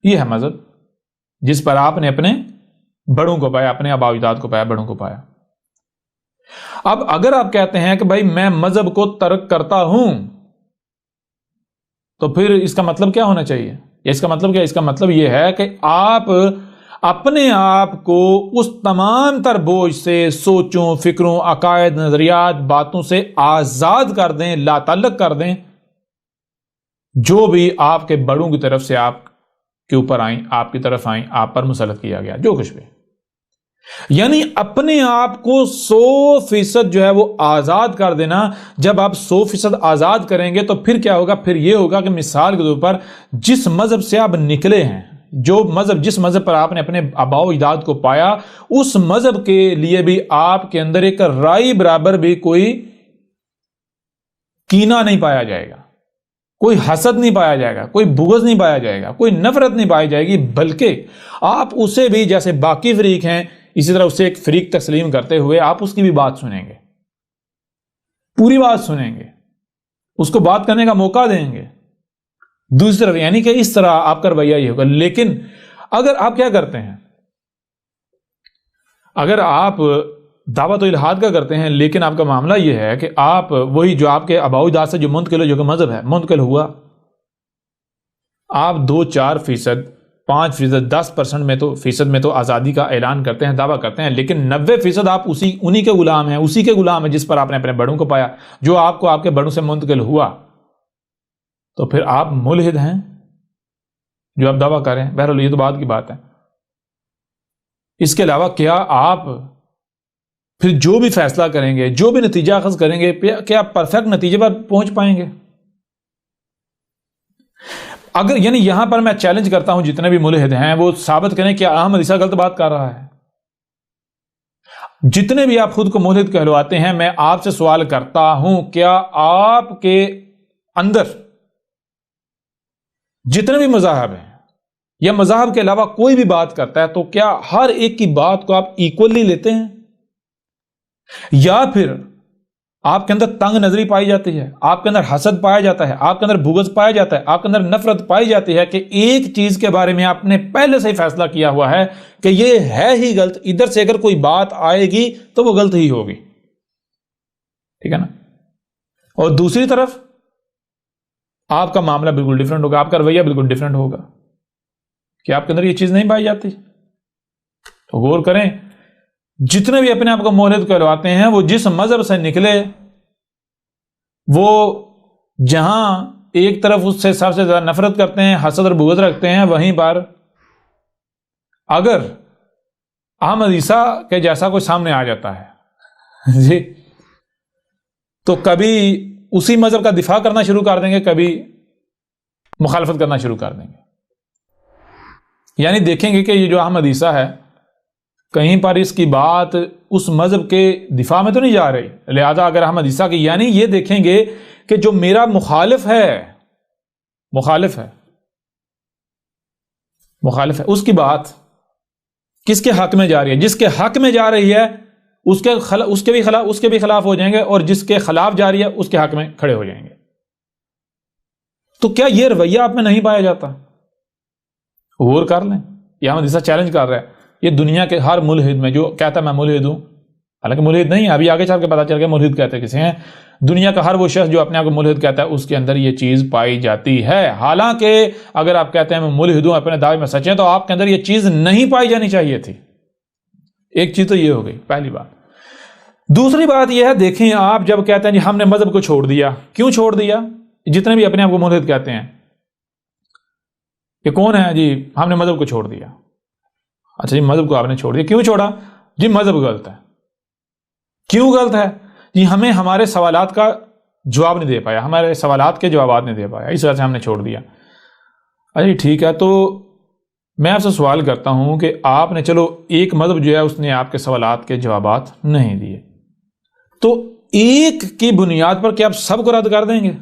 یہ ہے مذہب، جس پر آپ نے اپنے بڑوں کو پایا، اپنے آباء و اجداد کو پایا، بڑوں کو پایا۔ اب اگر آپ کہتے ہیں کہ بھائی میں مذہب کو ترک کرتا ہوں، تو پھر اس کا مطلب کیا ہونا چاہیے؟ اس کا مطلب کیا؟ اس کا مطلب یہ ہے کہ آپ اپنے آپ کو اس تمام تر بوجھ سے، سوچوں، فکروں، عقائد، نظریات، باتوں سے آزاد کر دیں، لا تعلق کر دیں، جو بھی آپ کے بڑوں کی طرف سے آپ کے اوپر آئیں، آپ کی طرف آئیں، آپ پر مسلط کیا گیا، جو کچھ بھی، یعنی اپنے آپ کو 100% جو ہے وہ آزاد کر دینا۔ جب آپ 100% آزاد کریں گے تو پھر کیا ہوگا؟ پھر یہ ہوگا کہ مثال کے طور پر جس مذہب سے آپ نکلے ہیں، جس مذہب پر آپ نے اپنے آباء و اجداد کو پایا، اس مذہب کے لیے بھی آپ کے اندر ایک رائی برابر بھی کوئی کینہ نہیں پایا جائے گا، کوئی حسد نہیں پایا جائے گا، کوئی بغض نہیں پایا جائے گا، کوئی نفرت نہیں پائی جائے گی، بلکہ آپ اسے بھی جیسے باقی فریق ہیں اسی طرح اسے ایک فریق تسلیم کرتے ہوئے آپ اس کی بھی بات سنیں گے، پوری بات سنیں گے، اس کو بات کرنے کا موقع دیں گے دوسری طرف، یعنی کہ اس طرح آپ کا رویہ یہ ہوگا۔ لیکن اگر آپ کیا کرتے ہیں، اگر آپ دعوت و الہاد کا کرتے ہیں لیکن آپ کا معاملہ یہ ہے کہ آپ وہی جو آپ کے آباء و اجداد سے جو منتقل جو کہ مذہب ہے منتقل ہوا، آپ 2-4%، 5%، 10% میں تو آزادی کا اعلان کرتے ہیں، دعویٰ کرتے ہیں، لیکن 90% آپ انہی کے غلام ہیں، اسی کے غلام ہیں جس پر آپ نے اپنے بڑوں کو پایا، جو آپ کو آپ کے بڑوں سے منتقل ہوا، تو پھر آپ ملحد ہیں جو آپ دعویٰ کریں۔ بہرحال یہ تو بعد کی بات ہے۔ اس کے علاوہ کیا آپ پھر جو بھی فیصلہ کریں گے، جو بھی نتیجہ اخذ کریں گے، کیا آپ پرفیکٹ نتیجے پر پہنچ پائیں گے؟ اگر یعنی یہاں پر میں چیلنج کرتا ہوں جتنے بھی ملحد ہیں وہ ثابت کریں کہ احمد عیسیٰ غلط بات کر رہا ہے۔ جتنے بھی آپ خود کو ملحد کہلواتے ہیں، میں آپ سے سوال کرتا ہوں، کیا آپ کے اندر جتنے بھی مذاہب ہیں یا مذاہب کے علاوہ کوئی بھی بات کرتا ہے تو کیا ہر ایک کی بات کو آپ ایکولی لیتے ہیں، یا پھر آپ کے اندر تنگ نظری پائی جاتی ہے، آپ کے اندر حسد پایا جاتا ہے، آپ کے اندر بغض پایا جاتا ہے، آپ کے اندر نفرت پائی جاتی ہے کہ ایک چیز کے بارے میں آپ نے پہلے سے ہی فیصلہ کیا ہوا ہے کہ یہ ہے ہی غلط، ادھر سے اگر کوئی بات آئے گی تو وہ غلط ہی ہوگی، ٹھیک ہے نا؟ اور دوسری طرف آپ کا معاملہ بالکل ڈیفرنٹ ہوگا، آپ کا رویہ بالکل ڈیفرنٹ ہوگا، کہ آپ کے اندر یہ چیز نہیں پائی جاتی۔ تو غور کریں، جتنے بھی اپنے آپ کو مولد کہلواتے ہیں وہ جس مذہب سے نکلے، وہ جہاں ایک طرف اس سے سب سے زیادہ نفرت کرتے ہیں، حسد اور بغض رکھتے ہیں، وہیں پر اگر احمد عیسیٰ کے جیسا کوئی سامنے آ جاتا ہے جی، تو کبھی اسی مذہب کا دفاع کرنا شروع کر دیں گے، کبھی مخالفت کرنا شروع کر دیں گے۔ یعنی دیکھیں گے کہ یہ جو احمد عیسیٰ ہے، کہیں پر اس کی بات اس مذہب کے دفاع میں تو نہیں جا رہی، لہذا اگر احمد عیسیٰ کی، یعنی یہ دیکھیں گے کہ جو میرا مخالف ہے اس کی بات کس کے حق میں جا رہی ہے، جس کے حق میں جا رہی ہے اس کے بھی خلاف ہو جائیں گے، اور جس کے خلاف جا رہی ہے اس کے حق میں کھڑے ہو جائیں گے۔ تو کیا یہ رویہ آپ میں نہیں پایا جاتا؟ غور کر لیں، یہ احمد عیسیٰ چیلنج کر رہا ہے یہ دنیا کے ہر ملحد میں جو کہتا ہے میں ملحد ہوں، حالانکہ ملحد نہیں ہے، ابھی آگے چل کے پتا چل گیا ملحد کہتے کسے ہیں۔ دنیا کا ہر وہ شخص جو اپنے آپ کو ملحد کہتا ہے اس کے اندر یہ چیز پائی جاتی ہے، حالانکہ اگر آپ کہتے ہیں میں ملحد ہوں، اپنے دعوے میں سچ ہیں، تو آپ کے اندر یہ چیز نہیں پائی جانی چاہیے تھی۔ ایک چیز تو یہ ہو گئی، پہلی بات۔ دوسری بات یہ ہے، دیکھیں آپ جب کہتے ہیں جی ہم نے مذہب کو چھوڑ دیا، کیوں چھوڑ دیا؟ جتنے بھی اپنے آپ کو ملحد کہتے ہیں کہ کون ہے جی ہم نے مذہب کو چھوڑ دیا، اچھا جی مذہب کو آپ نے چھوڑ دیا، کیوں چھوڑا؟ جی مذہب غلط ہے۔ کیوں غلط ہے؟ جی ہمیں ہمارے سوالات کا جواب نہیں دے پایا، ہمارے سوالات کے جوابات نہیں دے پایا، اس وجہ سے ہم نے چھوڑ دیا۔ اچھا جی ٹھیک ہے، تو میں آپ سے سوال کرتا ہوں کہ آپ نے چلو ایک مذہب جو ہے اس نے آپ کے سوالات کے جوابات نہیں دیے، تو ایک کی بنیاد پر کیا آپ سب کو رد کر دیں گے؟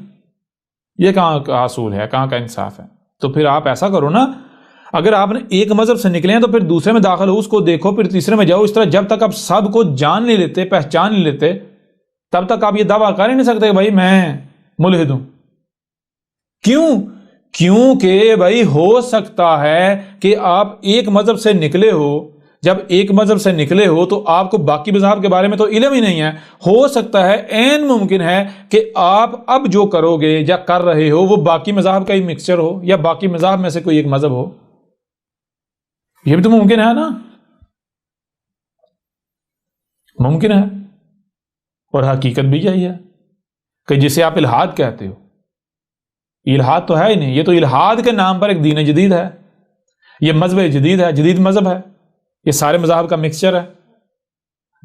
یہ کہاں کا اصول ہے، کہاں کا انصاف ہے؟ تو پھر آپ ایسا کرو نا، اگر آپ نے ایک مذہب سے نکلے ہیں تو پھر دوسرے میں داخل ہو، اس کو دیکھو، پھر تیسرے میں جاؤ، اس طرح جب تک آپ سب کو جان نہیں لیتے، پہچان نہیں لیتے، تب تک آپ یہ دعویٰ کر ہی نہیں سکتے کہ بھائی میں ملحد ہوں۔ کیونکہ بھائی ہو سکتا ہے کہ آپ ایک مذہب سے نکلے ہو، جب ایک مذہب سے نکلے ہو تو آپ کو باقی مذاہب کے بارے میں تو علم ہی نہیں ہے، ہو سکتا ہے، عین ممکن ہے کہ آپ اب جو کرو گے یا کر رہے ہو وہ باقی مذاہب کا ہی مکسچر ہو، یا باقی مذاہب میں سے کوئی ایک مذہب ہو، یہ بھی تو ممکن ہے نا، ممکن ہے، اور حقیقت بھی یہی ہے کہ جسے آپ الحاد کہتے ہو، الحاد تو ہے ہی نہیں، یہ تو الحاد کے نام پر ایک دین جدید ہے، یہ مذہب جدید ہے، جدید مذہب ہے، یہ سارے مذاہب کا مکسچر ہے۔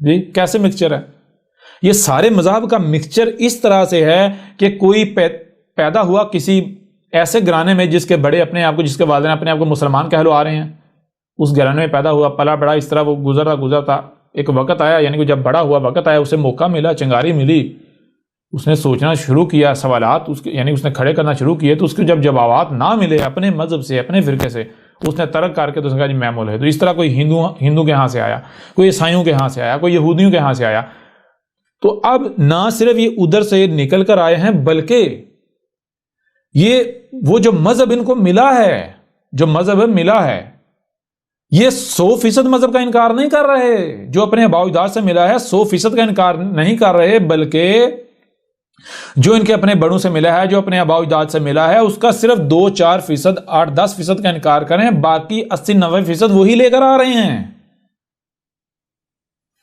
جی کیسے مکسچر ہے؟ یہ سارے مذاہب کا مکسچر اس طرح سے ہے کہ کوئی پیدا ہوا کسی ایسے گھرانے میں جس کے بڑے اپنے آپ کو، جس کے والدین اپنے آپ کو مسلمان کہلو آ رہے ہیں، اس گھرانے میں پیدا ہوا، پلا بڑا، اس طرح وہ گزرتا ایک وقت آیا، یعنی کہ جب بڑا ہوا وقت آیا، اسے موقع ملا، چنگاری ملی، اس نے سوچنا شروع کیا، سوالات یعنی اس نے کھڑے کرنا شروع کیے، تو اس کے جب جوابات نہ ملے اپنے مذہب سے، اپنے فرقے سے، اس نے ترک کر کے تو اس نے کہا جی میں ملحد ہوں۔ اس طرح کوئی ہندو کے ہاں سے آیا، کوئی عیسائیوں کے ہاں سے آیا، کوئی یہودیوں کے ہاں سے آیا، تو اب نہ صرف یہ ادھر سے نکل کر آئے ہیں، بلکہ یہ وہ جو مذہب ان کو ملا ہے، یہ 100% مذہب کا انکار نہیں کر رہے، جو اپنے آباء و اجداد سے ملا ہے 100% کا انکار نہیں کر رہے، بلکہ جو ان کے اپنے بڑوں سے ملا ہے، جو اپنے آباء و اجداد سے ملا ہے، اس کا صرف 2-4%، 8-10% کا انکار کریں، باقی 80-90% وہی لے کر آ رہے ہیں۔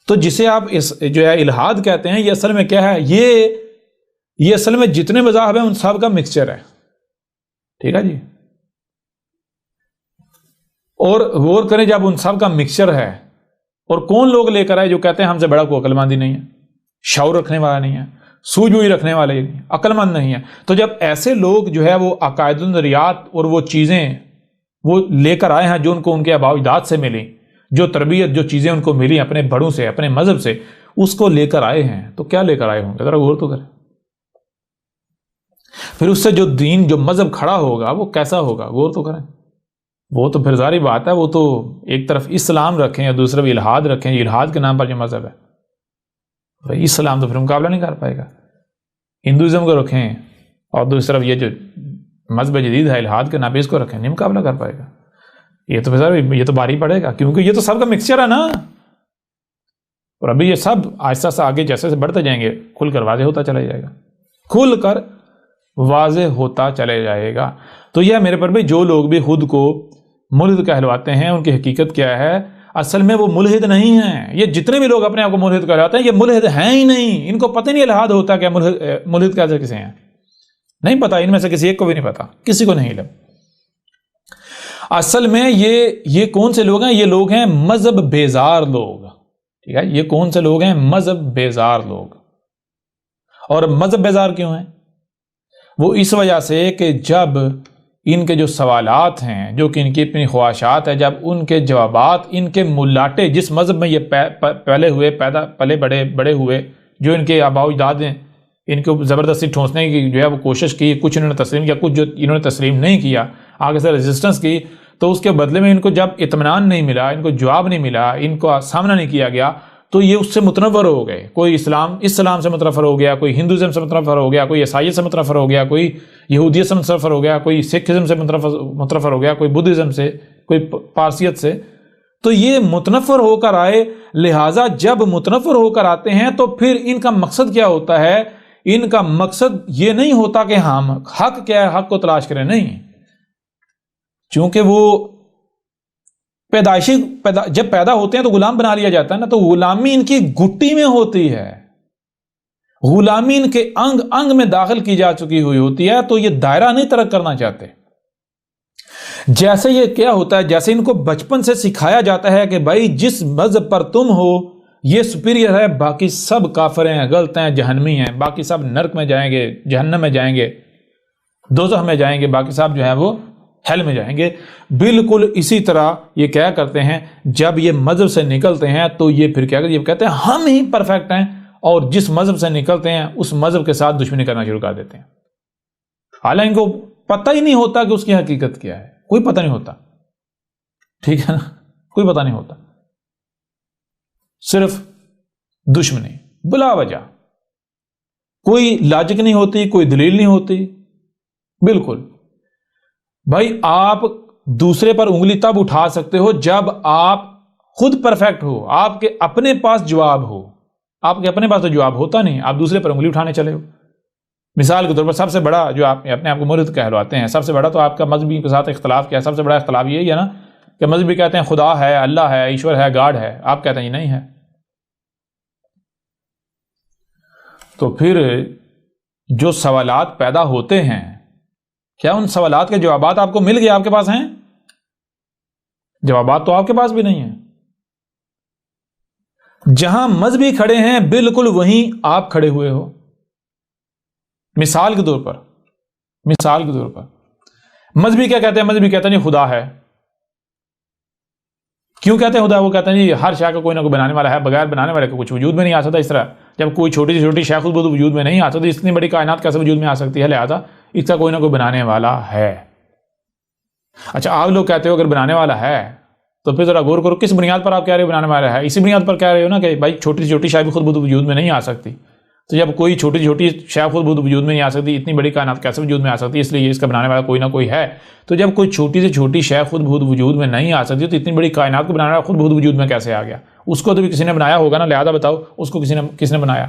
تو جسے آپ جو ہے الحاد کہتے ہیں، یہ اصل میں کیا ہے؟ یہ اصل میں جتنے مذاہب ہیں ان سب کا مکسچر ہے، ٹھیک ہے جی۔ اور غور کریں، جب ان سب کا مکسچر ہے، اور کون لوگ لے کر آئے جو کہتے ہیں ہم سے بڑا کوئی عقل مند ہی نہیں ہے، شعور رکھنے والا نہیں ہے، سوجھ بوجھ رکھنے والے نہیں، عقل مند نہیں ہے، تو جب ایسے لوگ جو ہے وہ عقائد و نظریات اور وہ چیزیں وہ لے کر آئے ہیں جو ان کو ان کے آباء و اجداد سے ملی، جو تربیت، جو چیزیں ان کو ملی اپنے بڑوں سے، اپنے مذہب سے، اس کو لے کر آئے ہیں، تو کیا لے کر آئے ہوں گے؟ ذرا غور تو کریں۔ پھر اس سے جو دین جو مذہب کھڑا ہوگا وہ کیسا ہوگا، غور تو کریں. وہ تو پھر ظاہری بات ہے، وہ تو ایک طرف اسلام رکھیں یا دوسری طرف الحاد رکھیں، الحاد کے نام پر جو مذہب ہے بھائی اسلام تو پھر مقابلہ نہیں کر پائے گا. ہندوازم کو رکھیں اور دوسری طرف یہ جو مذہب جدید ہے الحاد کے نام پہ اس کو رکھیں، نہیں مقابلہ کر پائے گا. یہ تو پھر یہ تو بھاری پڑے گا، کیونکہ یہ تو سب کا مکسچر ہے نا. اور ابھی یہ سب آہستہ آہستہ آگے جیسے جیسے بڑھتے جائیں گے کھل کر واضح ہوتا چلا جائے گا، کھل کر واضح ہوتا چلے جائے گا. تو یہ میرے پر بھی جو لوگ بھی خود کو ملحد کہلواتے ہیں ان کی حقیقت کیا ہے؟ اصل میں وہ ملحد نہیں ہیں. یہ جتنے بھی لوگ اپنے آپ کو ملحد کہلاتے ہیں یہ ملحد ہیں ہی نہیں. ان کو پتہ نہیں الحاد ہوتا کیا، ملحد کیسے کسے ہیں نہیں پتا. ان میں سے کسی ایک کو بھی نہیں پتا، کسی کو نہیں علم. اصل میں یہ کون سے لوگ ہیں؟ یہ لوگ ہیں مذہب بیزار لوگ. ٹھیک ہے، یہ کون سے لوگ ہیں؟ مذہب بیزار لوگ. اور مذہب بیزار کیوں ہیں؟ وہ اس وجہ سے کہ جب ان کے جو سوالات ہیں، جو کہ ان کی اپنی خواہشات ہیں، جب ان کے جوابات ان کے ملاٹے جس مذہب میں یہ پہلے ہوئے پلے بڑے ہوئے، جو ان کے آباء و اجداد ہیں، ان کو زبردستی ٹھونسنے کی جو ہے وہ کوشش کی، کچھ انہوں نے تسلیم کیا، کچھ جو انہوں نے تسلیم نہیں کیا، آگے سے ریزسٹنس کی، تو اس کے بدلے میں ان کو جب اطمینان نہیں ملا، ان کو جواب نہیں ملا، ان کو سامنا نہیں کیا گیا، تو یہ اس سے متنفر ہو گئے. کوئی اسلام سے متنفر ہو گیا، کوئی ہندوازم سے متنفر ہو گیا، کوئی عیسائیت سے متنفر ہو گیا، کوئی یہودیت سے متنفر ہو گیا، کوئی سکھزم سے متنفر ہو گیا، کوئی بدھزم سے، کوئی پارسیت سے. تو یہ متنفر ہو کر آئے. لہٰذا جب متنفر ہو کر آتے ہیں تو پھر ان کا مقصد کیا ہوتا ہے؟ ان کا مقصد یہ نہیں ہوتا کہ ہم حق کیا ہے، حق کو تلاش کریں، نہیں. چونکہ وہ جب پیدا ہوتے ہیں تو غلام بنا لیا جاتا ہے نا، تو غلامی ان کی گھٹی میں ہوتی ہے، غلامی ان کے انگ انگ میں داخل کی جا چکی ہوئی ہوتی ہے. تو یہ دائرہ نہیں ترک کرنا چاہتے. جیسے یہ کیا ہوتا ہے، جیسے ان کو بچپن سے سکھایا جاتا ہے کہ بھائی جس مذہب پر تم ہو یہ سپیریئر ہے، باقی سب کافر ہیں، غلط ہیں، جہنمی ہیں، باقی سب نرک میں جائیں گے، جہنم میں جائیں گے، دوزخ میں جائیں گے، باقی سب جو ہے وہ ہیل میں جائیں گے. بالکل اسی طرح یہ کیا کرتے ہیں، جب یہ مذہب سے نکلتے ہیں تو یہ پھر کیا کرتے ہیں، یہ کہتے ہیں ہم ہی پرفیکٹ ہیں، اور جس مذہب سے نکلتے ہیں اس مذہب کے ساتھ دشمنی کرنا شروع کر دیتے ہیں. حالانکہ ان کو پتہ ہی نہیں ہوتا کہ اس کی حقیقت کیا ہے، کوئی پتہ نہیں ہوتا. ٹھیک ہے نا، کوئی پتہ نہیں ہوتا، صرف دشمنی بلا وجہ، کوئی لاجک نہیں ہوتی، کوئی دلیل نہیں ہوتی. بالکل بھائی آپ دوسرے پر انگلی تب اٹھا سکتے ہو جب آپ خود پرفیکٹ ہو، آپ کے اپنے پاس جواب ہو. آپ کے اپنے پاس تو جواب ہوتا نہیں، آپ دوسرے پر انگلی اٹھانے چلے ہو. مثال کے طور پر سب سے بڑا جو آپ اپنے آپ کو ملحد کہلواتے ہیں، سب سے بڑا تو آپ کا مذہبی کے ساتھ اختلاف کیا ہے؟ سب سے بڑا اختلاف یہی ہے نا کہ مذہبی کہتے ہیں خدا ہے، اللہ ہے، ایشور ہے، گاڈ ہے، آپ کہتے ہیں یہ نہیں ہے. تو پھر جو سوالات پیدا ہوتے ہیں، کیا ان سوالات کے جوابات آپ کو مل گئے؟ آپ کے پاس ہیں جوابات؟ تو آپ کے پاس بھی نہیں ہیں. جہاں مذہبی کھڑے ہیں بالکل وہیں آپ کھڑے ہوئے ہو. مثال کے طور پر مذہبی کیا کہتے ہیں؟ مذہبی کہتے ہیں خدا ہے. کیوں کہتے ہیں خدا؟ وہ کہتے ہیں جی ہر شے کا کوئی نہ کوئی بنانے والا ہے، بغیر بنانے والے کو کچھ وجود میں نہیں آ سکتا. اس طرح جب کوئی چھوٹی سے چھوٹی شے خود وجود میں نہیں آ سکتی، اتنی بڑی کائنات کیسے وجود میں آ سکتی ہے؟ لہذا اس کا کوئی نہ کوئی بنانے والا ہے. اچھا آپ لوگ کہتے ہو اگر بنانے والا ہے تو پھر ذرا غور کرو کس بنیاد پر آپ کہہ رہے ہو بنانے والا ہے؟ اسی بنیاد پر کہہ رہے ہو نا کہ بھائی چھوٹی چھوٹی شے بھی خود وجود میں نہیں آ سکتی. تو جب کوئی چھوٹی چھوٹی شے خود وجود میں نہیں آ سکتی، اتنی بڑی کائنات کیسے وجود میں آ سکتی؟ اس لیے اس کا بنانے والا کوئی نہ کوئی ہے. تو جب کوئی چھوٹی سے چھوٹی شے خود وجود میں نہیں آ سکتی تو اتنی بڑی کائنات کو بنانے والا خود وجود میں کیسے آ گیا؟ اس کو تو بھی کسی نے بنایا ہوگا نا. لہذا بتاؤ اس کو کس نے بنایا؟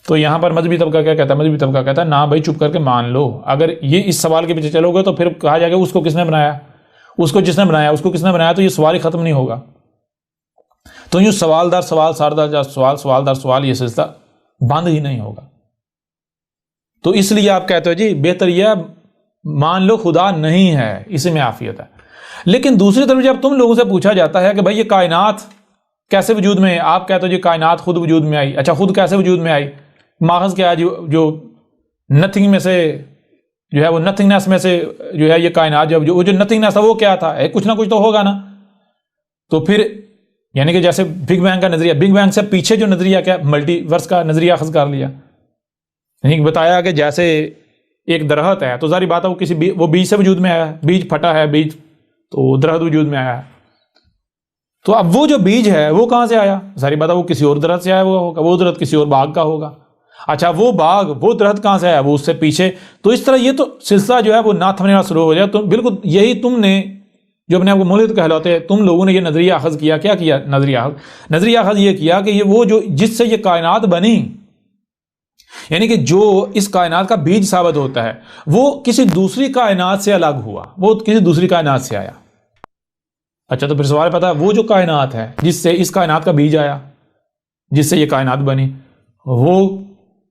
تو یہاں پر مذہبی طبقہ کیا کہتا ہے؟ مذہبی طبقہ کہتا ہے نہ بھائی چپ کر کے مان لو. اگر یہ اس سوال کے پیچھے چلو گے تو پھر کہا جائے گا اس کو کس نے بنایا، اس کو جس نے بنایا، اس کو کس نے بنایا، تو یہ سوال ہی ختم نہیں ہوگا. تو یوں سوال در سوال، سوال در سوال، یہ سلسلہ بند ہی نہیں ہوگا. تو اس لیے آپ کہتے ہو جی بہتر یہ مان لو خدا نہیں ہے، اسی میں عافیت ہے. لیکن دوسری طرف جب تم لوگوں سے پوچھا جاتا ہے کہ بھائی یہ کائنات کیسے وجود میں ہے، آپ کہتے ہو جی کائنات خود وجود میں آئی. اچھا خود کیسے وجود میں آئی؟ ماخذ کیا ہے جو نتھنگ میں سے جو ہے وہ نتھنگنیس میں سے جو ہے یہ کائنات جو نتھنگنیس تھا وہ کیا تھا؟ کچھ نہ کچھ تو ہوگا نا. تو پھر یعنی کہ جیسے بگ بینگ کا نظریہ، بگ بینگ سے پیچھے جو نظریہ کیا ملٹی ورس کا نظریہ اخذ کر لیا. یعنی بتایا کہ جیسے ایک درخت ہے تو ظاہری بات ہے وہ بیج سے وجود میں آیا ہے، بیج پھٹا ہے بیج تو درخت وجود میں آیا ہے. تو اب وہ جو بیج ہے وہ کہاں سے آیا؟ ظاہری بات ہے وہ کسی اور درخت سے آیا ہوا ہوگا، وہ درخت کسی اور باغ کا ہوگا. اچھا وہ باغ وہ درخت کہاں سے آیا؟ وہ اس سے پیچھے. تو اس طرح یہ تو سلسلہ جو ہے وہ نہ تھمنے والا شروع ہو جائے. تو بالکل یہی تم نے جو اپنے آپ کو ملحد کہلاتے ہیں، تم لوگوں نے یہ نظریہ اخذ کیا. کیا کیا نظریہ اخذ یہ کیا کہ یہ وہ جو جس سے یہ کائنات بنی، یعنی کہ جو اس کائنات کا بیج ثابت ہوتا ہے وہ کسی دوسری کائنات سے الگ ہوا، وہ کسی دوسری کائنات سے آیا. اچھا تو پھر سوال پتا ہے وہ جو کائنات ہے جس سے اس کائنات کا بیج آیا، جس سے یہ کائنات بنی،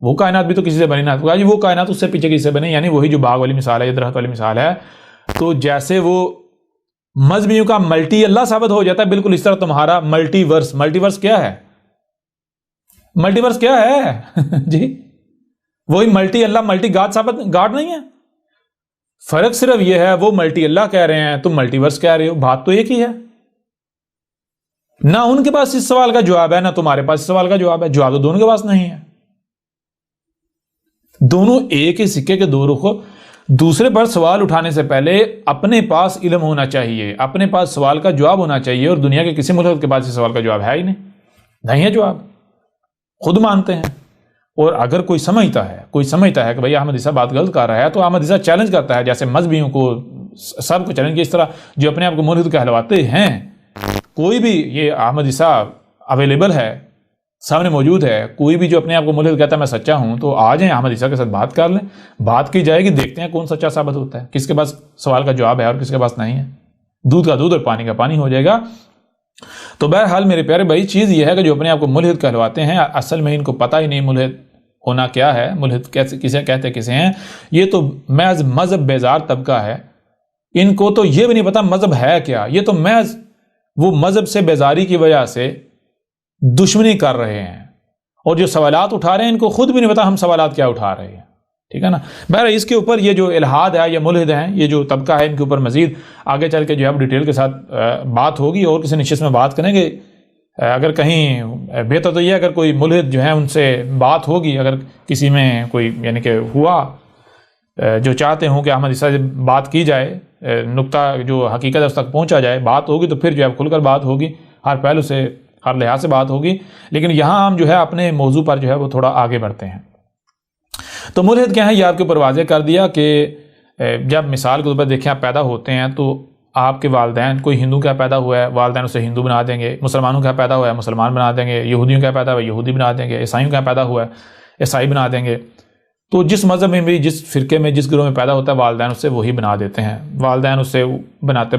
وہ کائنات بھی تو کسی سے بنی نہ. وہ کائنات اس سے پیچھے کسی سے بنی، یعنی وہی جو باغ والی مثال ہے، یہ درخت والی مثال ہے. تو جیسے وہ مذہبیوں کا ملٹی اللہ ثابت ہو جاتا ہے، بالکل اس طرح تمہارا ملٹی ورس کیا ہے؟ ملٹی ورس کیا ہے؟ جی وہی ملٹی اللہ ملٹی گاڈ ثابت گاڈ نہیں ہے. فرق صرف یہ ہے وہ ملٹی اللہ کہہ رہے ہیں، تم ملٹی ورس کہہ رہے ہو. بات تو ایک ہی ہے. نہ ان کے پاس اس سوال کا جواب ہے، نہ تمہارے پاس اس سوال کا جواب ہے. جواب تو دونوں کے پاس نہیں ہے. دونوں ایک ہی سکے کے دو رخ. دوسرے پر سوال اٹھانے سے پہلے اپنے پاس علم ہونا چاہیے، اپنے پاس سوال کا جواب ہونا چاہیے. اور دنیا کے کسی ملک کے پاس اس سوال کا جواب ہے ہی نہیں ہے جواب. خود مانتے ہیں. اور اگر کوئی سمجھتا ہے کہ بھئی احمد عیسیٰ بات غلط کر رہا ہے تو احمد عیسیٰ چیلنج کرتا ہے، جیسے مذہبیوں کو سب کو چیلنج کیا. اس طرح جو اپنے آپ کو ملحد کہلواتے ہیں، کوئی بھی یہ احمد عیسیٰ اویلیبل ہے، سامنے موجود ہے. کوئی بھی جو اپنے آپ کو ملحد کہتا ہے میں سچا ہوں، تو آ جائیں احمد عیسیٰ کے ساتھ بات کر لیں. بات کی جائے گی، دیکھتے ہیں کون سچا ثابت ہوتا ہے، کس کے پاس سوال کا جواب ہے اور کس کے پاس نہیں ہے. دودھ کا دودھ اور پانی کا پانی ہو جائے گا. تو بہرحال میرے پیارے بھائی، چیز یہ ہے کہ جو اپنے آپ کو ملحد کہلواتے ہیں اصل میں ان کو پتہ ہی نہیں ملحد ہونا کیا ہے، ملحد کسے کہتے کسے ہیں. یہ تو محض مذہب بیزار طبقہ ہے. ان کو تو یہ بھی نہیں پتا مذہب ہے کیا. یہ تو محض وہ مذہب سے بیزاری کی وجہ سے دشمنی کر رہے ہیں، اور جو سوالات اٹھا رہے ہیں ان کو خود بھی نہیں پتا ہم سوالات کیا اٹھا رہے ہیں. ٹھیک ہے نا. بہرحال اس کے اوپر یہ جو الحاد ہے، یہ ملحد ہیں، یہ جو طبقہ ہے، ان کے اوپر مزید آگے چل کے جو ہے ڈیٹیل کے ساتھ بات ہوگی اور کسی نشست میں بات کریں گے. اگر کہیں بہتر تو یہ اگر کوئی ملحد جو ہے ان سے بات ہوگی، اگر کسی میں کوئی یعنی کہ ہوا جو چاہتے ہوں کہ احمد عیسیٰ سے بات کی جائے، نقطہ جو حقیقت ہے اس تک پہنچا جائے، بات ہوگی تو پھر جو ہے کھل کر بات ہوگی، ہر پہلو سے ہر لحاظ سے بات ہوگی. لیکن یہاں ہم جو ہے اپنے موضوع پر جو ہے وہ تھوڑا آگے بڑھتے ہیں. تو ملحد کیا ہے یہ آپ کے اوپر واضح کر دیا کہ جب مثال کے طور پر دیکھیں آپ پیدا ہوتے ہیں تو آپ کے والدین، کوئی ہندو کا پیدا ہوا ہے والدین اسے ہندو بنا دیں گے، مسلمانوں کا پیدا ہوا ہے مسلمان بنا دیں گے، یہودیوں کا پیدا ہوا ہے یہودی بنا دیں گے، عیسائیوں کا پیدا ہوا ہے عیسائی بنا دیں گے. تو جس مذہب میں بھی، جس فرقے میں، جس گروہ میں پیدا ہوتا ہے والدین اسے وہی بنا دیتے ہیں. والدین اسے بناتے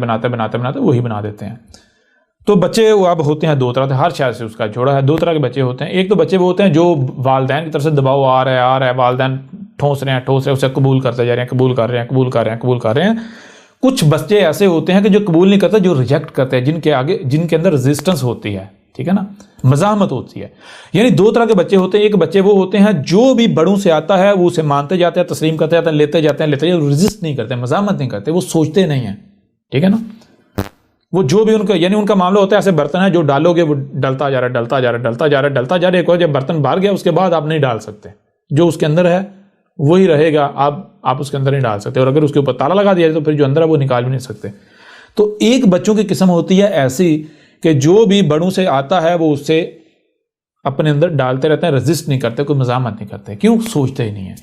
وہی بنا دیتے ہیں. تو بچے وہ اب ہوتے ہیں دو طرح سے، ہر شہر سے اس کا جوڑا ہے. دو طرح کے بچے ہوتے ہیں. ایک تو بچے وہ ہوتے ہیں جو والدین کی طرف سے دباؤ آ رہا ہے، والدین ٹھوس رہے ہیں، اسے قبول کرتے جا رہے ہیں، قبول کر رہے ہیں. کچھ بچے ایسے ہوتے ہیں کہ جو قبول نہیں کرتے، جو ریجیکٹ کرتے ہیں، جن کے اندر ریزسٹنس ہوتی ہے. ٹھیک ہے نا، مزاحمت ہوتی ہے. یعنی دو طرح کے بچے ہوتے ہیں. ایک بچے وہ ہوتے ہیں جو بھی بڑوں سے آتا ہے وہ اسے مانتے جاتے ہیں، تسلیم کرتے جاتے ہیں، لیتے جاتے ہیں، ریزسٹ نہیں کرتے، مزاحمت نہیں کرتے، وہ سوچتے نہیں ہیں. ٹھیک ہے نا. وہ جو بھی ان کا معاملہ ہوتا ہے، ایسے برتن ہے جو ڈالو گے وہ ڈلتا جا رہا ہے. ایک اور جب برتن باہر گیا اس کے بعد آپ نہیں ڈال سکتے، جو اس کے اندر ہے وہی رہے گا، آپ اس کے اندر نہیں ڈال سکتے. اور اگر اس کے اوپر تالا لگا دیا جائے تو پھر جو اندر ہے وہ نکال بھی نہیں سکتے. تو ایک بچوں کی قسم ہوتی ہے ایسی کہ جو بھی بڑوں سے آتا ہے وہ اس سے اپنے اندر ڈالتے رہتے ہیں، ریزسٹ نہیں کرتے، کوئی مزاحمت نہیں کرتے. کیوں؟ سوچتے ہی نہیں ہیں.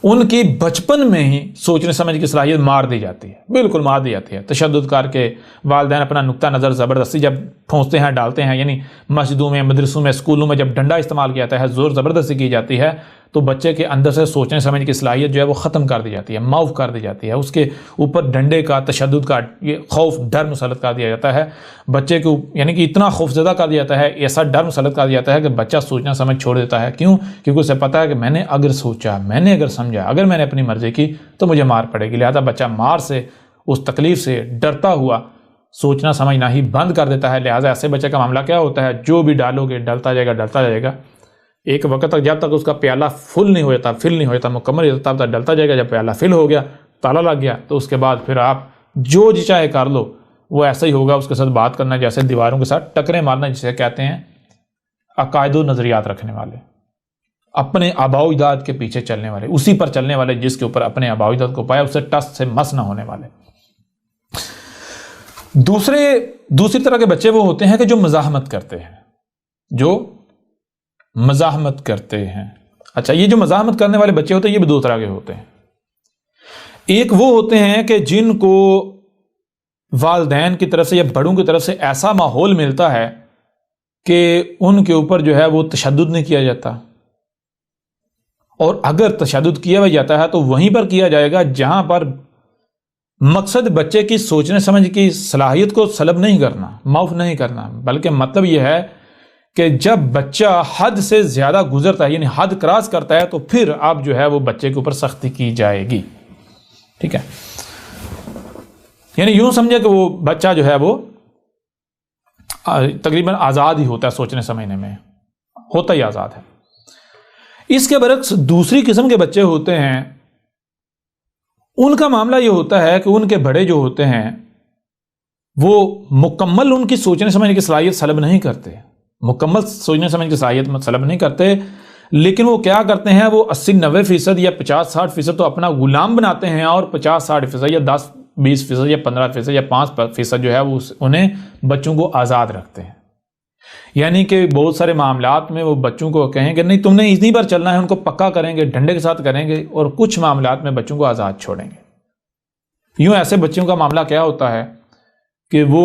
ان کی بچپن میں ہی سوچنے سمجھ کی صلاحیت مار دی جاتی ہے، بالکل مار دی جاتی ہے. تشدد کر کے والدین اپنا نقطہ نظر زبردستی جب ٹھونستے ہیں، ڈالتے ہیں. یعنی مسجدوں میں، مدرسوں میں، اسکولوں میں جب ڈنڈا استعمال کیا جاتا ہے، زور زبردستی کی جاتی ہے، تو بچے کے اندر سے سوچنے سمجھ کی صلاحیت جو ہے وہ ختم کر دی جاتی ہے، معاف کر دی جاتی ہے. اس کے اوپر ڈنڈے کا، تشدد کا یہ خوف، ڈر مسلط کر دیا جاتا ہے. بچے کو یعنی کہ اتنا خوف زدہ کر دیا جاتا ہے، ایسا ڈر مسلط کر دیا جاتا ہے کہ بچہ سوچنا سمجھ چھوڑ دیتا ہے. کیوں؟ کیونکہ اسے پتا ہے کہ میں نے اگر سوچا، میں نے اگر سمجھا، اگر میں نے اپنی مرضی کی تو مجھے مار پڑے گی. لہذا بچہ مار سے، اس تکلیف سے ڈرتا ہوا سوچنا سمجھنا ہی بند کر دیتا ہے. لہذا ایسے بچے کا معاملہ کیا ہوتا ہے؟ جو بھی ڈالو گے ڈلتا جائے گا. ایک وقت تک جب تک اس کا پیالہ فل نہیں ہو جاتا مکمل ہو جاتا، تب تک ڈلتا جائے گا. جب پیالہ فل ہو گیا، تالا لگ گیا، تو اس کے بعد پھر آپ جو جی چاہے کر لو، وہ ایسا ہی ہوگا. اس کے ساتھ بات کرنا جیسے دیواروں کے ساتھ ٹکرے مارنا، جسے کہتے ہیں عقائد و نظریات رکھنے والے. اپنے آباء و اجداد کے پیچھے چلنے والے، اسی پر چلنے والے جس کے اوپر اپنے آباء و اجداد کو پایا، اسے ٹس سے مس نہ ہونے والے۔ دوسری طرح کے بچے وہ ہوتے ہیں کہ جو مزاحمت کرتے ہیں، جو مزاحمت کرتے ہیں۔ اچھا، یہ جو مزاحمت کرنے والے بچے ہوتے ہیں یہ بھی دو طرح کے ہوتے ہیں۔ ایک وہ ہوتے ہیں کہ جن کو والدین کی طرف سے یا بڑوں کی طرف سے ایسا ماحول ملتا ہے کہ ان کے اوپر جو ہے وہ تشدد نہیں کیا جاتا، اور اگر تشدد کیا جاتا ہے تو وہیں پر کیا جائے گا جہاں پر مقصد بچے کی سوچنے سمجھ کی صلاحیت کو سلب نہیں کرنا، معاف نہیں کرنا، بلکہ مطلب یہ ہے کہ جب بچہ حد سے زیادہ گزرتا ہے، یعنی حد کراس کرتا ہے، تو پھر اب جو ہے وہ بچے کے اوپر سختی کی جائے گی۔ ٹھیک ہے، یعنی یوں سمجھے کہ وہ بچہ جو ہے وہ تقریباً آزاد ہی ہوتا ہے، سوچنے سمجھنے میں ہوتا ہی آزاد ہے۔ اس کے برعکس دوسری قسم کے بچے ہوتے ہیں، ان کا معاملہ یہ ہوتا ہے کہ ان کے بڑے جو ہوتے ہیں وہ مکمل ان کی سوچنے سمجھنے کی صلاحیت سلب نہیں کرتے، مکمل سوچنے سمجھنے کی صلاحیت سلب نہیں کرتے، لیکن وہ کیا کرتے ہیں، وہ 80-90% یا 50-60% تو اپنا غلام بناتے ہیں، اور 50-60% یا 10-20% یا 15% یا 5% جو ہے وہ انہیں بچوں کو آزاد رکھتے ہیں۔ یعنی کہ بہت سارے معاملات میں وہ بچوں کو کہیں کہ نہیں تم نے اتنی بار چلنا ہے، ان کو پکا کریں گے، ڈنڈے کے ساتھ کریں گے، اور کچھ معاملات میں بچوں کو آزاد چھوڑیں گے۔ یوں ایسے بچوں کا معاملہ کیا ہوتا ہے کہ وہ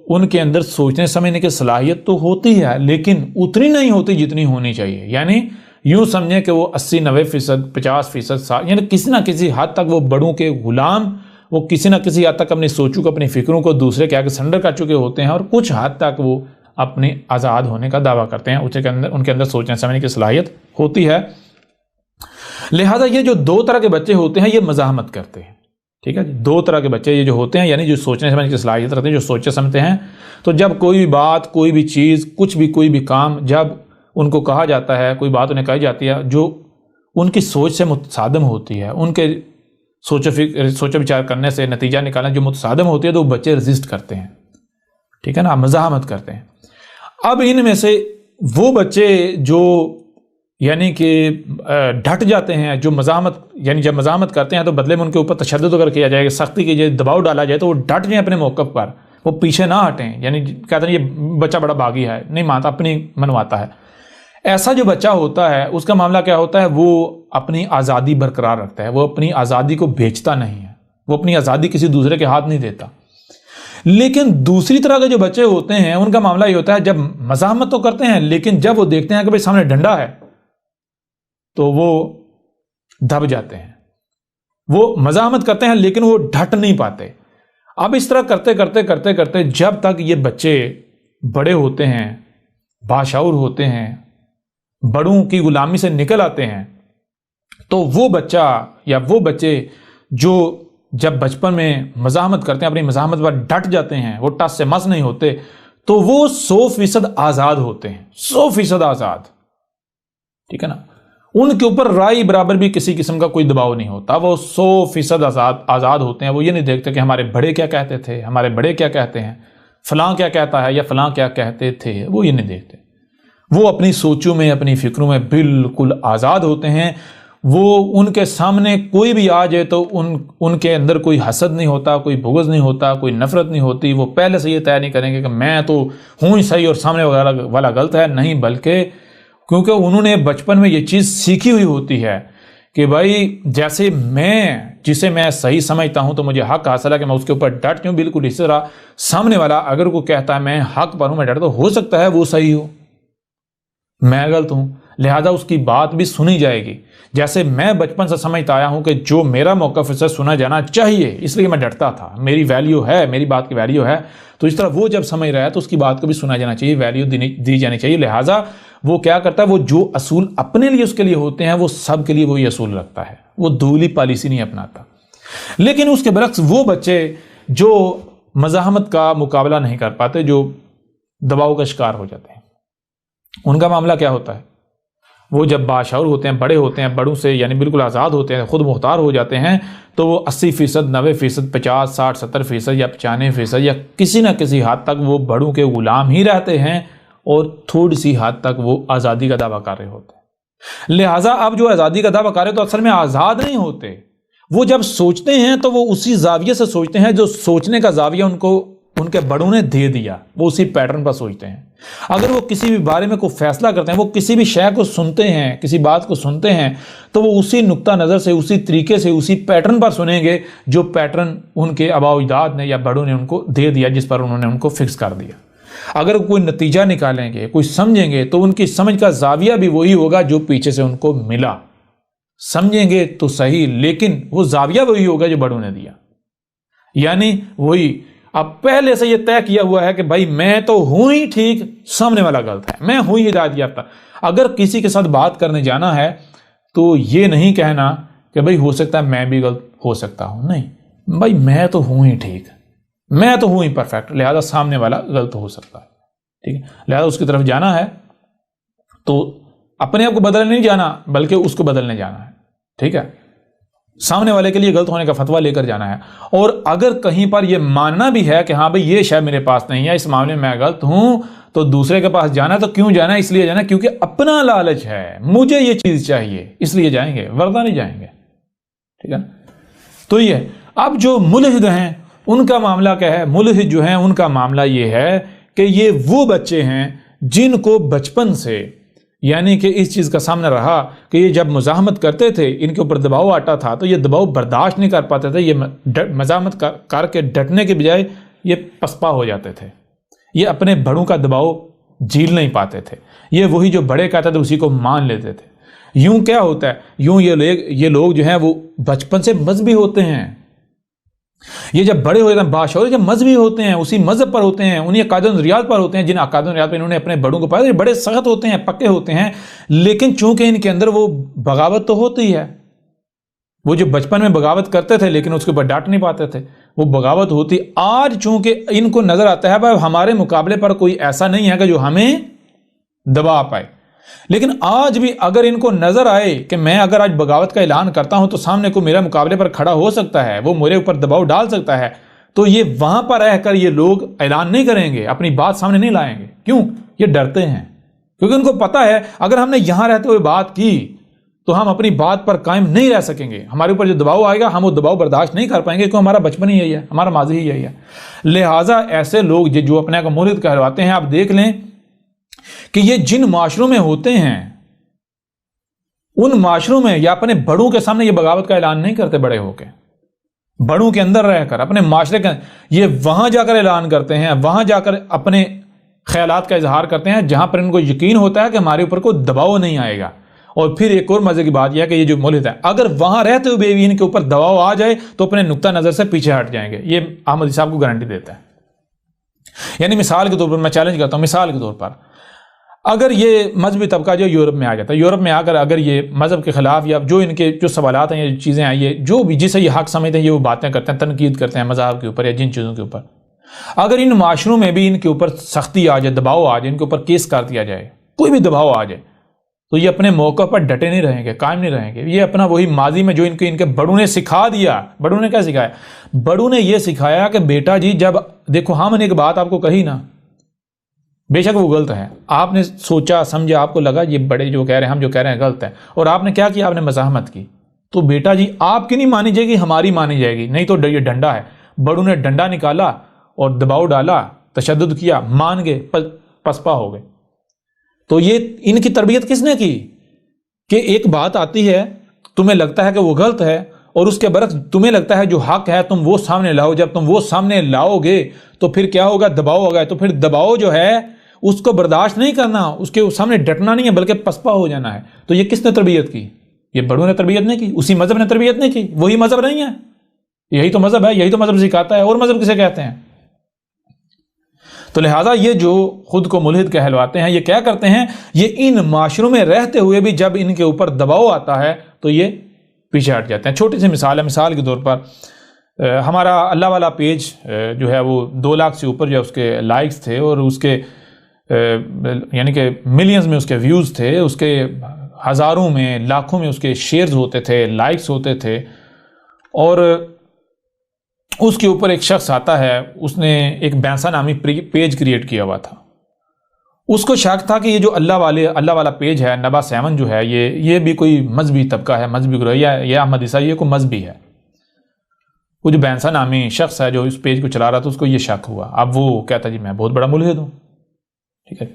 ان کے اندر سوچنے سمجھنے کی صلاحیت تو ہوتی ہے لیکن اتنی نہیں ہوتی جتنی ہونی چاہیے۔ یعنی یوں سمجھیں کہ وہ 80-90%، 50%، یعنی کسی نہ کسی حد تک وہ بڑوں کے غلام، وہ کسی نہ کسی حد تک اپنی سوچوں کو، اپنی فکروں کو دوسرے کے آگے سرنڈر کر چکے ہوتے ہیں، اور کچھ حد تک وہ اپنی آزاد ہونے کا دعویٰ کرتے ہیں، ان کے اندر سوچنے سمجھنے کی صلاحیت ہوتی ہے۔ لہذا یہ جو دو طرح کے بچے ہوتے ہیں یہ مزاحمت کرتے ہیں۔ ٹھیک ہے جی، دو طرح کے بچے یہ جو ہوتے ہیں، یعنی جو سوچنے سمجھنے کی صلاحیت رکھتے ہیں، جو سوچتے سمجھتے ہیں، تو جب کوئی بھی بات، کوئی بھی چیز، کچھ بھی، کوئی بھی کام جب ان کو کہا جاتا ہے، کوئی بات انہیں کہی جاتی ہے جو ان کی سوچ سے متصادم ہوتی ہے، ان کے سوچ وچار کرنے سے نتیجہ نکالنا جو متصادم ہوتی ہے، تو وہ بچے رزسٹ کرتے ہیں۔ ٹھیک ہے نا، مزاحمت کرتے ہیں۔ اب ان میں سے وہ بچے جو یعنی کہ ڈٹ جاتے ہیں، جو مزاحمت، یعنی جب مزاحمت کرتے ہیں تو بدلے میں ان کے اوپر تشدد اگر کیا جائے، سختی کی جائے، دباؤ ڈالا جائے، تو وہ ڈٹ جائیں اپنے موقف پر، وہ پیچھے نہ ہٹیں۔ یعنی کہتے ہیں یہ بچہ بڑا باغی ہے، نہیں مانتا، اپنی منواتا ہے۔ ایسا جو بچہ ہوتا ہے اس کا معاملہ کیا ہوتا ہے، وہ اپنی آزادی برقرار رکھتا ہے، وہ اپنی آزادی کو بیچتا نہیں ہے، وہ اپنی آزادی کسی دوسرے کے ہاتھ نہیں دیتا۔ لیکن دوسری طرح کے جو بچے ہوتے ہیں ان کا معاملہ یہ ہوتا ہے، جب مزاحمت تو کرتے ہیں لیکن جب وہ دیکھتے ہیں کہ بھئی سامنے ڈنڈا ہے تو وہ دب جاتے ہیں۔ وہ مزاحمت کرتے ہیں لیکن وہ ڈٹ نہیں پاتے۔ اب اس طرح کرتے کرتے کرتے کرتے جب تک یہ بچے بڑے ہوتے ہیں، باشعور ہوتے ہیں، بڑوں کی غلامی سے نکل آتے ہیں، تو وہ بچہ یا وہ بچے جو جب بچپن میں مزاحمت کرتے ہیں، اپنی مزاحمت پر ڈٹ جاتے ہیں، وہ ٹس سے مس نہیں ہوتے، تو وہ 100% آزاد ہوتے ہیں، 100% آزاد۔ ٹھیک ہے نا، ان کے اوپر رائے برابر بھی کسی قسم کا کوئی دباؤ نہیں ہوتا، وہ 100% آزاد ہوتے ہیں۔ وہ یہ نہیں دیکھتے کہ ہمارے بڑے کیا کہتے تھے، ہمارے بڑے کیا کہتے ہیں، فلاں کیا کہتا ہے یا فلاں کیا کہتے تھے، وہ یہ نہیں دیکھتے۔ وہ اپنی سوچوں میں، اپنی فکروں میں بالکل آزاد ہوتے ہیں۔ وہ ان کے سامنے کوئی بھی آ جائے تو ان کے اندر کوئی حسد نہیں ہوتا، کوئی بغض نہیں ہوتا، کوئی نفرت نہیں ہوتی۔ وہ پہلے سے یہ طے نہیں کریں گے کہ میں تو ہوں ہی صحیح اور سامنے والا غلط ہے، نہیں، بلکہ کیونکہ انہوں نے بچپن میں یہ چیز سیکھی ہوئی ہوتی ہے کہ بھائی جیسے جسے میں صحیح سمجھتا ہوں تو مجھے حق حاصل ہے کہ میں اس کے اوپر ڈٹ جاؤں، بالکل اسی طرح سامنے والا اگر کوئی کہتا ہے میں حق پر ہوں، میں ڈرتا، تو ہو سکتا ہے وہ صحیح ہو، میں غلط ہوں، لہذا اس کی بات بھی سنی جائے گی۔ جیسے میں بچپن سے سمجھتا آیا ہوں کہ جو میرا موقف ہے سنا جانا چاہیے، اس لیے میں ڈرتا تھا، میری ویلیو ہے، میری بات کی ویلیو ہے، تو اس طرح وہ جب سمجھ رہا ہے تو اس کی بات کو بھی سنا جانا چاہیے، ویلیو دی جانی چاہیے۔ لہٰذا وہ کیا کرتا ہے، وہ جو اصول اپنے لیے اس کے لیے ہوتے ہیں وہ سب کے لیے وہی اصول رکھتا ہے، وہ دوگلی پالیسی نہیں اپناتا۔ لیکن اس کے برعکس وہ بچے جو مزاحمت کا مقابلہ نہیں کر پاتے، جو دباؤ کا شکار ہو جاتے ہیں، ان کا معاملہ کیا ہوتا ہے، وہ جب باشعور ہوتے ہیں، بڑے ہوتے ہیں، بڑوں سے یعنی بالکل آزاد ہوتے ہیں، خود مختار ہو جاتے ہیں، تو وہ 80%، 90%، 50%، 60%، 70% یا 95% یا کسی نہ کسی حد تک وہ بڑوں کے غلام ہی رہتے ہیں، اور تھوڑی سی حد تک وہ آزادی کا دعویٰ کر رہے ہوتے ہیں۔ لہٰذا اب جو آزادی کا دعویٰ کر رہے تو اصل میں آزاد نہیں ہوتے. وہ جب سوچتے ہیں تو وہ اسی زاویے سے سوچتے ہیں جو سوچنے کا زاویہ ان کو ان کے بڑوں نے دے دیا، وہ اسی پیٹرن پر سوچتے ہیں. اگر وہ کسی بھی بارے میں کوئی فیصلہ کرتے ہیں، وہ کسی بھی شے کو سنتے ہیں، کسی بات کو سنتے ہیں، تو وہ اسی نقطہ نظر سے، اسی طریقے سے، اسی پیٹرن پر سنیں گے جو پیٹرن ان کے آباء و اجداد نے یا بڑوں نے ان کو دے دیا، جس پر انہوں نے ان کو فکس کر دیا. اگر کوئی نتیجہ نکالیں گے، کوئی سمجھیں گے، تو ان کی سمجھ کا زاویہ بھی وہی ہوگا جو پیچھے سے ان کو ملا. سمجھیں گے تو صحیح، لیکن وہ زاویہ وہی ہوگا جو بڑوں نے دیا. یعنی وہی اب پہلے سے یہ طے کیا ہوا ہے کہ بھائی میں تو ہوں ہی ٹھیک، سامنے والا غلط ہے، میں ہوں ہی ہدایت یافتہ. اگر کسی کے ساتھ بات کرنے جانا ہے تو یہ نہیں کہنا کہ بھائی ہو سکتا ہے میں بھی غلط ہو سکتا ہوں. نہیں بھائی، میں تو ہوں ہی ٹھیک، میں تو ہوں ہی پرفیکٹ، لہذا سامنے والا غلط ہو سکتا ہے. ٹھیک ہے، لہذا اس کی طرف جانا ہے تو اپنے آپ کو بدلنے نہیں جانا، بلکہ اس کو بدلنے جانا ہے. ٹھیک ہے، سامنے والے کے لیے غلط ہونے کا فتویٰ لے کر جانا ہے. اور اگر کہیں پر یہ ماننا بھی ہے کہ ہاں بھئی یہ شے میرے پاس نہیں ہے، اس معاملے میں غلط ہوں، تو دوسرے کے پاس جانا تو کیوں جانا ہے؟ اس لیے جانا کیونکہ اپنا لالچ ہے، مجھے یہ چیز چاہیے، اس لیے جائیں گے، ورنہ نہیں جائیں گے. ٹھیک ہے، تو یہ اب جو ملحد ہیں ان کا معاملہ کیا ہے؟ ملحد جو ہیں ان کا معاملہ یہ ہے کہ یہ وہ بچے ہیں جن کو بچپن سے، یعنی کہ اس چیز کا سامنا رہا کہ یہ جب مزاحمت کرتے تھے، ان کے اوپر دباؤ آتا تھا تو یہ دباؤ برداشت نہیں کر پاتے تھے. یہ مزاحمت کر کے ڈٹنے کے بجائے یہ پسپا ہو جاتے تھے، یہ اپنے بڑوں کا دباؤ جھیل نہیں پاتے تھے. یہ وہی جو بڑے کہتے تھے اسی کو مان لیتے تھے. یوں کیا ہوتا ہے؟ یوں یہ لوگ جو ہیں وہ بچپن سے مذہبی ہوتے ہیں. یہ جب بڑے ہوتے ہیں باشعور جب مذہبی ہوتے ہیں، اسی مذہب پر ہوتے ہیں، انہیں عقائد و نظریات پر ہوتے ہیں جن عقائد و نظریات پر انہوں نے اپنے بڑوں کو پایا. یہ بڑے سخت ہوتے ہیں، پکے ہوتے ہیں، لیکن چونکہ ان کے اندر وہ بغاوت تو ہوتی ہے. وہ جو بچپن میں بغاوت کرتے تھے لیکن اس کے اوپر ڈانٹ نہیں پاتے تھے، وہ بغاوت ہوتی. آج چونکہ ان کو نظر آتا ہے بھائی ہمارے مقابلے پر کوئی ایسا نہیں ہے کہ جو ہمیں دبا پائے. لیکن آج بھی اگر ان کو نظر آئے کہ میں اگر آج بغاوت کا اعلان کرتا ہوں تو سامنے کو میرے مقابلے پر کھڑا ہو سکتا ہے، وہ میرے اوپر دباؤ ڈال سکتا ہے، تو یہ وہاں پر رہ کر یہ لوگ اعلان نہیں کریں گے، اپنی بات سامنے نہیں لائیں گے. کیوں؟ یہ ڈرتے ہیں، کیونکہ ان کو پتا ہے اگر ہم نے یہاں رہتے ہوئے بات کی تو ہم اپنی بات پر قائم نہیں رہ سکیں گے. ہمارے اوپر جو دباؤ آئے گا ہم وہ دباؤ برداشت نہیں کر پائیں گے، کیونکہ ہمارا بچپن ہی یہی ہے، ہمارا ماضی ہی یہی ہے. لہٰذا ایسے لوگ جو اپنے کو ملحد کہلواتے ہیں، آپ دیکھ لیں کہ یہ جن معاشروں میں ہوتے ہیں ان معاشروں میں یا اپنے بڑوں کے سامنے یہ بغاوت کا اعلان نہیں کرتے. بڑے ہو کے بڑوں کے اندر رہ کر اپنے معاشرے کے یہ وہاں جا کر اعلان کرتے ہیں، وہاں جا کر اپنے خیالات کا اظہار کرتے ہیں جہاں پر ان کو یقین ہوتا ہے کہ ہمارے اوپر کوئی دباؤ نہیں آئے گا. اور پھر ایک اور مزے کی بات یہ ہے کہ یہ جو ملحد ہے اگر وہاں رہتے ہوئے بھی ان کے اوپر دباؤ آ جائے تو اپنے نقطہ نظر سے پیچھے ہٹ جائیں گے. یہ احمدی صاحب کو گارنٹی دیتا ہے. یعنی مثال کے طور پر میں چیلنج کرتا ہوں، مثال کے طور پر اگر یہ مذہبی طبقہ جو یورپ میں آ جاتا ہے، یورپ میں آ کر اگر یہ مذہب کے خلاف یا جو ان کے جو سوالات ہیں یا چیزیں ہیں، یہ جو بھی جسے یہ حق سمجھتے ہیں یہ وہ باتیں کرتے ہیں، تنقید کرتے ہیں مذہب کے اوپر یا جن چیزوں کے اوپر، اگر ان معاشروں میں بھی ان کے اوپر سختی آ جائے، دباؤ آ جائے، ان کے اوپر کیس کر دیا جائے، کوئی بھی دباؤ آ جائے، تو یہ اپنے موقع پر ڈٹے نہیں رہیں گے، قائم نہیں رہیں گے. یہ اپنا وہی ماضی میں جو ان کے بڑوں نے سکھا دیا. بڑوں نے کیا سکھایا؟ بڑوں نے یہ سکھایا کہ بیٹا جی جب دیکھو ہم نے ایک بات آپ کو کہی نا، بے شک وہ غلط ہے، آپ نے سوچا سمجھا، آپ کو لگا یہ بڑے جو کہہ رہے ہیں، ہم جو کہہ رہے ہیں غلط ہے، اور آپ نے کیا کیا؟ آپ نے مزاحمت کی. تو بیٹا جی آپ کی نہیں مانی جائے گی، ہماری مانی جائے گی. نہیں تو یہ ڈنڈا ہے. بڑوں نے ڈنڈا نکالا اور دباؤ ڈالا، تشدد کیا، مان گئے، پسپا ہو گئے. تو یہ ان کی تربیت کس نے کی کہ ایک بات آتی ہے تمہیں لگتا ہے کہ وہ غلط ہے اور اس کے برعکس تمہیں لگتا ہے جو حق ہے تم وہ سامنے لاؤ. جب تم وہ سامنے لاؤ گے تو پھر کیا ہوگا؟ دباؤ ہوگا. تو پھر دباؤ جو ہے اس کو برداشت نہیں کرنا، اس کے سامنے ڈٹنا نہیں ہے بلکہ پسپا ہو جانا ہے. تو یہ کس نے تربیت کی؟ یہ بڑوں نے تربیت نہیں کی، اسی مذہب نے تربیت نہیں کی. وہی مذہب نہیں ہے، یہی تو مذہب ہے، یہی تو مذہب سکھاتا ہے. اور مذہب کسے کہتے ہیں؟ تو لہٰذا یہ جو خود کو ملحد کہلواتے ہیں یہ کیا کرتے ہیں؟ یہ ان معاشروں میں رہتے ہوئے بھی جب ان کے اوپر دباؤ آتا ہے تو یہ پیچھے ہٹ جاتے ہیں. چھوٹی سی مثال ہے، مثال کے طور پر ہمارا اللہ والا پیج جو ہے وہ 2 لاکھ سے اوپر جو اس کے لائکس تھے اور اس کے یعنی کہ ملینز میں اس کے ویوز تھے، اس کے ہزاروں میں لاکھوں میں اس کے شیئرز ہوتے تھے، لائکس ہوتے تھے. اور اس کے اوپر ایک شخص آتا ہے، اس نے ایک بینسا نامی پیج کریٹ کیا ہوا تھا اس کو شک تھا کہ یہ جو اللہ والا پیج ہے نبا 7 جو ہے یہ بھی کوئی مذہبی طبقہ ہے، مذہبی گروہ، یہ احمد عیسیٰ یہ کوئی مذہبی ہے۔ وہ جو بینسا نامی شخص ہے جو اس پیج کو چلا رہا تھا اس کو یہ شک ہوا۔ اب وہ کہتا جی میں بہت بڑا ملحد ہوں، ٹھیک ہے۔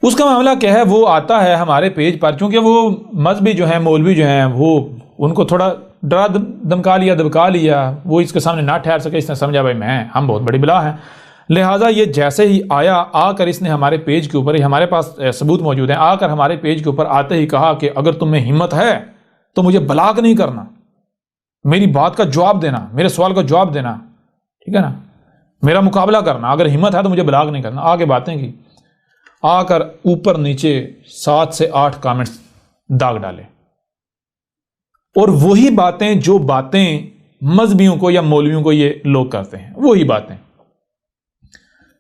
اس کا معاملہ کیا ہے، وہ آتا ہے ہمارے پیج پر، چونکہ وہ مذہبی جو ہیں، مولوی جو ہیں، وہ ان کو تھوڑا ڈرا دبکا لیا، وہ اس کے سامنے نہ ٹھہر سکے، اس نے سمجھا بھائی ہم بہت بڑی بلا ہیں، لہٰذا یہ جیسے ہی آ کر اس نے ہمارے پیج کے اوپر، ہمارے پاس ثبوت موجود ہیں، آ کر ہمارے پیج کے اوپر آتے ہی کہا کہ اگر تم میں ہمت ہے تو مجھے بلاک نہیں کرنا، میری بات کا جواب دینا، میرے سوال کا جواب دینا، ٹھیک ہے نا، میرا مقابلہ کرنا، اگر ہمت ہے تو مجھے بلاک نہیں کرنا۔ آگے باتیں کی، آ کر اوپر نیچے 7 سے 8 کامنٹس داغ ڈالے، اور وہی باتیں جو باتیں مذہبیوں کو یا مولویوں کو یہ لوگ کرتے ہیں، وہی باتیں۔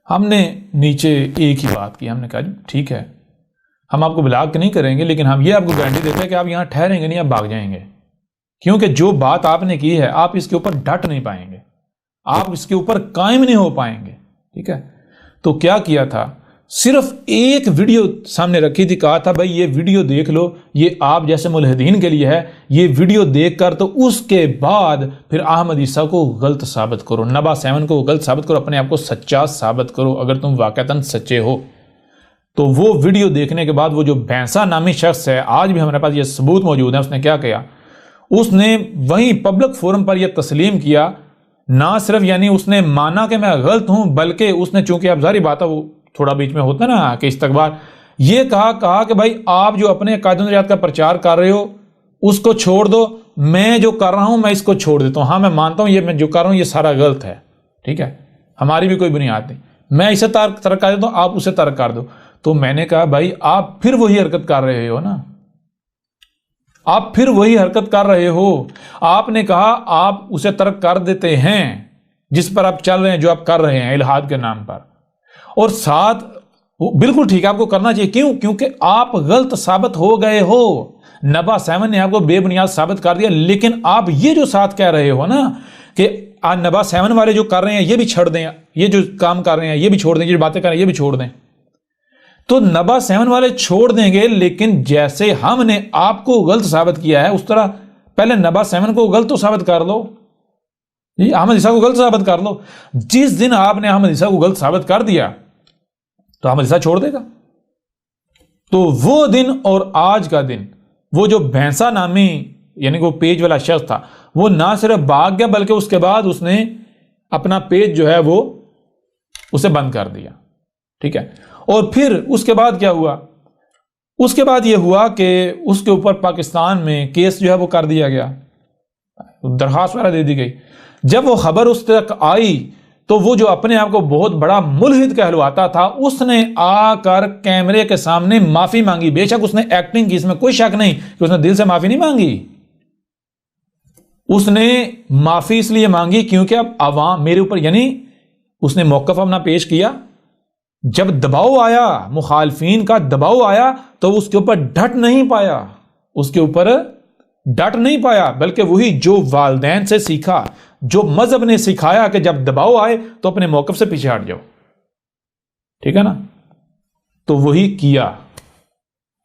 ہم نے نیچے ایک ہی بات کی، ہم نے کہا جی ٹھیک ہے ہم آپ کو بلاک نہیں کریں گے، لیکن ہم یہ آپ کو گارنٹی دیتے ہیں کہ آپ یہاں ٹھہریں گے نہیں، آپ بھاگ جائیں گے، کیونکہ جو بات آپ نے کی ہے آپ اس کے اوپر ڈٹ نہیں پائیں گے، آپ اس کے اوپر قائم نہیں ہو پائیں گے، ٹھیک ہے۔ تو کیا کیا تھا، صرف ایک ویڈیو سامنے رکھی تھی، کہا تھا بھائی یہ ویڈیو دیکھ لو، یہ آپ جیسے ملحدین کے لیے ہے، یہ ویڈیو دیکھ کر تو اس کے بعد پھر احمد عیسیٰ کو غلط ثابت کرو، نبا 7 کو غلط ثابت کرو، اپنے آپ کو سچا ثابت کرو اگر تم واقعتاً سچے ہو۔ تو وہ ویڈیو دیکھنے کے بعد وہ جو بینسا نامی شخص ہے، آج بھی ہمارے پاس یہ ثبوت موجود ہے، اس نے کیا کیا، اس نے وہیں پبلک فورم پر یہ تسلیم کیا، نہ صرف یعنی اس نے مانا کہ میں غلط ہوں، بلکہ اس نے، چونکہ اب ظاہری بات ہے وہ تھوڑا بیچ میں ہوتا ہے نا کہ استقبال، یہ کہا کہ بھائی آپ جو اپنے عقائد و نظریات کا پرچار کر رہے ہو اس کو چھوڑ دو، میں جو کر رہا ہوں میں اس کو چھوڑ دیتا ہوں، ہاں میں مانتا ہوں یہ میں جو کر رہا ہوں یہ سارا غلط ہے، ٹھیک ہے، ہماری بھی کوئی بنیاد نہیں، میں اسے ترک کر دیتا ہوں، آپ اسے ترک کر دو۔ تو میں نے کہا بھائی آپ پھر وہی حرکت کر رہے ہو نا، آپ پھر وہی حرکت کر رہے ہو، آپ نے کہا آپ اسے ترک کر دیتے ہیں جس پر آپ چل رہے ہیں، جو آپ کر رہے ہیں الہاد کے نام پر، اور ساتھ بالکل ٹھیک ہے آپ کو کرنا چاہیے، کیوں؟ کیونکہ آپ غلط ثابت ہو گئے ہو، نبا 7 نے آپ کو بے بنیاد ثابت کر دیا، لیکن آپ یہ جو ساتھ کہہ رہے ہو نا کہ نبا 7 والے جو کر رہے ہیں یہ بھی چھوڑ دیں، یہ جو کام کر رہے ہیں یہ بھی چھوڑ دیں، یہ جو باتیں کر رہے ہیں یہ بھی چھوڑ دیں، تو نبا 7 والے چھوڑ دیں گے، لیکن جیسے ہم نے آپ کو غلط ثابت کیا ہے اس طرح پہلے نبا 7 کو غلط تو ثابت کر لو، احمد عیسیٰ کو غلط ثابت کر لو۔ جس دن آپ نے احمد عیسیٰ کو غلط ثابت کر دیا تو احمد عیسیٰ چھوڑ دے گا۔ تو وہ دن اور آج کا دن، وہ جو بینسا نامی یعنی وہ پیج والا شخص تھا، وہ نہ صرف بھاگ گیا بلکہ اس کے بعد اس نے اپنا پیج جو ہے وہ اسے بند کر دیا، ٹھیک ہے۔ اور پھر اس کے بعد کیا ہوا، اس کے بعد یہ ہوا کہ اس کے اوپر پاکستان میں کیس جو ہے وہ کر دیا گیا، درخواست وغیرہ دے دی گئی۔ جب وہ خبر اس تک آئی تو وہ جو اپنے آپ کو بہت بڑا ملحد کہلواتا تھا، اس نے آ کر کیمرے کے سامنے معافی مانگی، بے شک اس نے ایکٹنگ کی، اس میں کوئی شک نہیں کہ اس نے دل سے معافی نہیں مانگی، اس نے معافی اس لیے مانگی کیونکہ اب عوام میرے اوپر، یعنی اس نے موقف اپنا پیش کیا، جب دباؤ آیا، مخالفین کا دباؤ آیا تو اس کے اوپر ڈٹ نہیں پایا، اس کے اوپر ڈٹ نہیں پایا، بلکہ وہی جو والدین سے سیکھا، جو مذہب نے سکھایا کہ جب دباؤ آئے تو اپنے موقف سے پیچھے ہٹ جاؤ، ٹھیک ہے نا، تو وہی کیا۔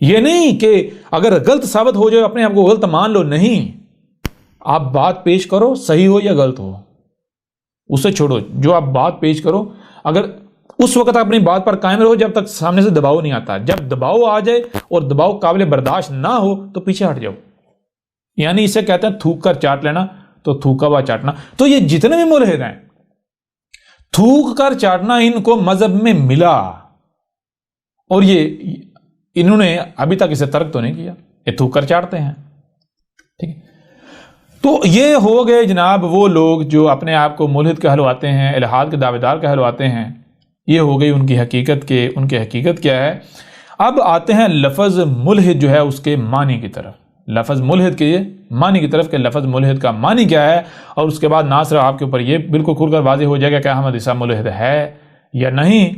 یہ نہیں کہ اگر غلط ثابت ہو جائے اپنے آپ کو غلط مان لو، نہیں، آپ بات پیش کرو، صحیح ہو یا غلط ہو اسے چھوڑو، جو آپ بات پیش کرو اگر اس وقت اپنی بات پر قائم رہو جب تک سامنے سے دباؤ نہیں آتا، جب دباؤ آ جائے اور دباؤ قابل برداشت نہ ہو تو پیچھے ہٹ جاؤ، یعنی اسے کہتے ہیں تھوک کر چاٹ لینا، تو تھوکا ہوا چاٹنا۔ تو یہ جتنے بھی ملحد ہیں، تھوک کر چاٹنا ان کو مذہب میں ملا، اور یہ انہوں نے ابھی تک اسے ترک تو نہیں کیا، یہ تھوک کر چاٹتے ہیں، ٹھیک ہے۔ تو یہ ہو گئے جناب وہ لوگ جو اپنے آپ کو ملحد کہلواتے ہیں، الحاد کے دعوے دار کہلواتے ہیں، یہ ہو گئی ان کی حقیقت کے، ان کی حقیقت کیا ہے۔ اب آتے ہیں لفظ ملحد جو ہے اس کے معنی کی طرف، لفظ ملحد کے معنی کی طرف کہ لفظ ملحد کا معنی کیا ہے، اور اس کے بعد نہ صرف آپ کے اوپر یہ بالکل کھل کر واضح ہو جائے گا کہ احمد عیسیٰ ملحد ہے یا نہیں،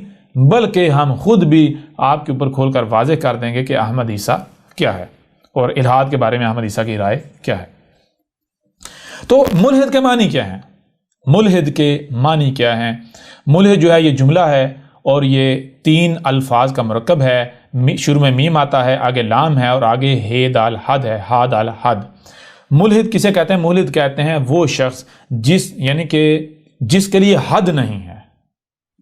بلکہ ہم خود بھی آپ کے اوپر کھول کر واضح کر دیں گے کہ احمد عیسیٰ کیا ہے اور الحاد کے بارے میں احمد عیسیٰ کی رائے کیا ہے۔ تو ملحد کے معنی کیا ہیں، ملحد کے معنی کیا ہیں؟ ملحد جو ہے یہ جملہ ہے اور یہ 3 الفاظ کا مرکب ہے. شروع میں میم آتا ہے, آگے لام ہے اور آگے ہے دال حد ہے, ہا دال حد. ملحد کسے کہتے ہیں؟ ملحد کہتے ہیں وہ شخص یعنی کہ جس کے لیے حد نہیں ہے,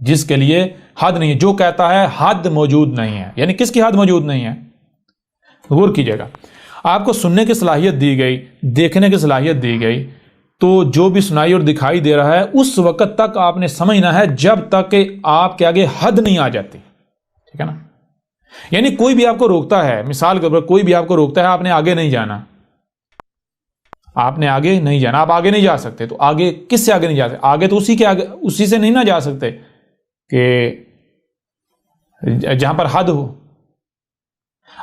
جس کے لیے حد نہیں ہے, جو کہتا ہے حد موجود نہیں ہے. یعنی کس کی حد موجود نہیں ہے؟ غور کیجئے گا, آپ کو سننے کی صلاحیت دی گئی, دیکھنے کی صلاحیت دی گئی, تو جو بھی سنائی اور دکھائی دے رہا ہے اس وقت تک آپ نے سمجھنا ہے جب تک کہ آپ کے آگے حد نہیں آ جاتی. ٹھیک ہے نا؟ یعنی کوئی بھی آپ کو روکتا ہے, مثال کے طور پر کوئی بھی آپ کو روکتا ہے, آپ نے آگے نہیں جانا, آپ نے آگے نہیں جانا, آپ آگے نہیں جا سکتے. تو آگے کس سے آگے نہیں جا سکتے؟ آگے تو اسی سے نہیں نہ جا سکتے کہ جہاں پر حد ہو.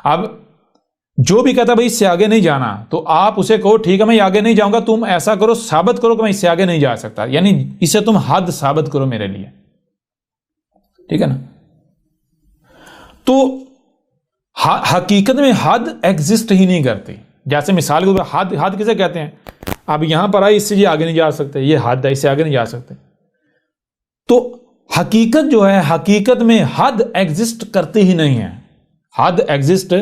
اب جو بھی کہتا ہے بھائی اس سے آگے نہیں جانا, تو آپ اسے کہو ٹھیک ہے میں آگے نہیں جاؤں گا, تم ایسا کرو, ثابت کرو کہ میں اس سے آگے نہیں جا سکتا. یعنی اسے تم حد ثابت کرو میرے لیے. ٹھیک ہے نا؟ تو حقیقت میں حد ایگزسٹ ہی نہیں کرتی. جیسے مثال کے طور پر حد کسے کہتے ہیں؟ اب یہاں پر آئے, اس سے یہ آگے نہیں جا سکتے, یہ حد ہے, اس سے آگے نہیں جا سکتے. تو حقیقت جو ہے, حقیقت میں حد ایگزسٹ کرتی ہی نہیں ہے, حد ایگزسٹ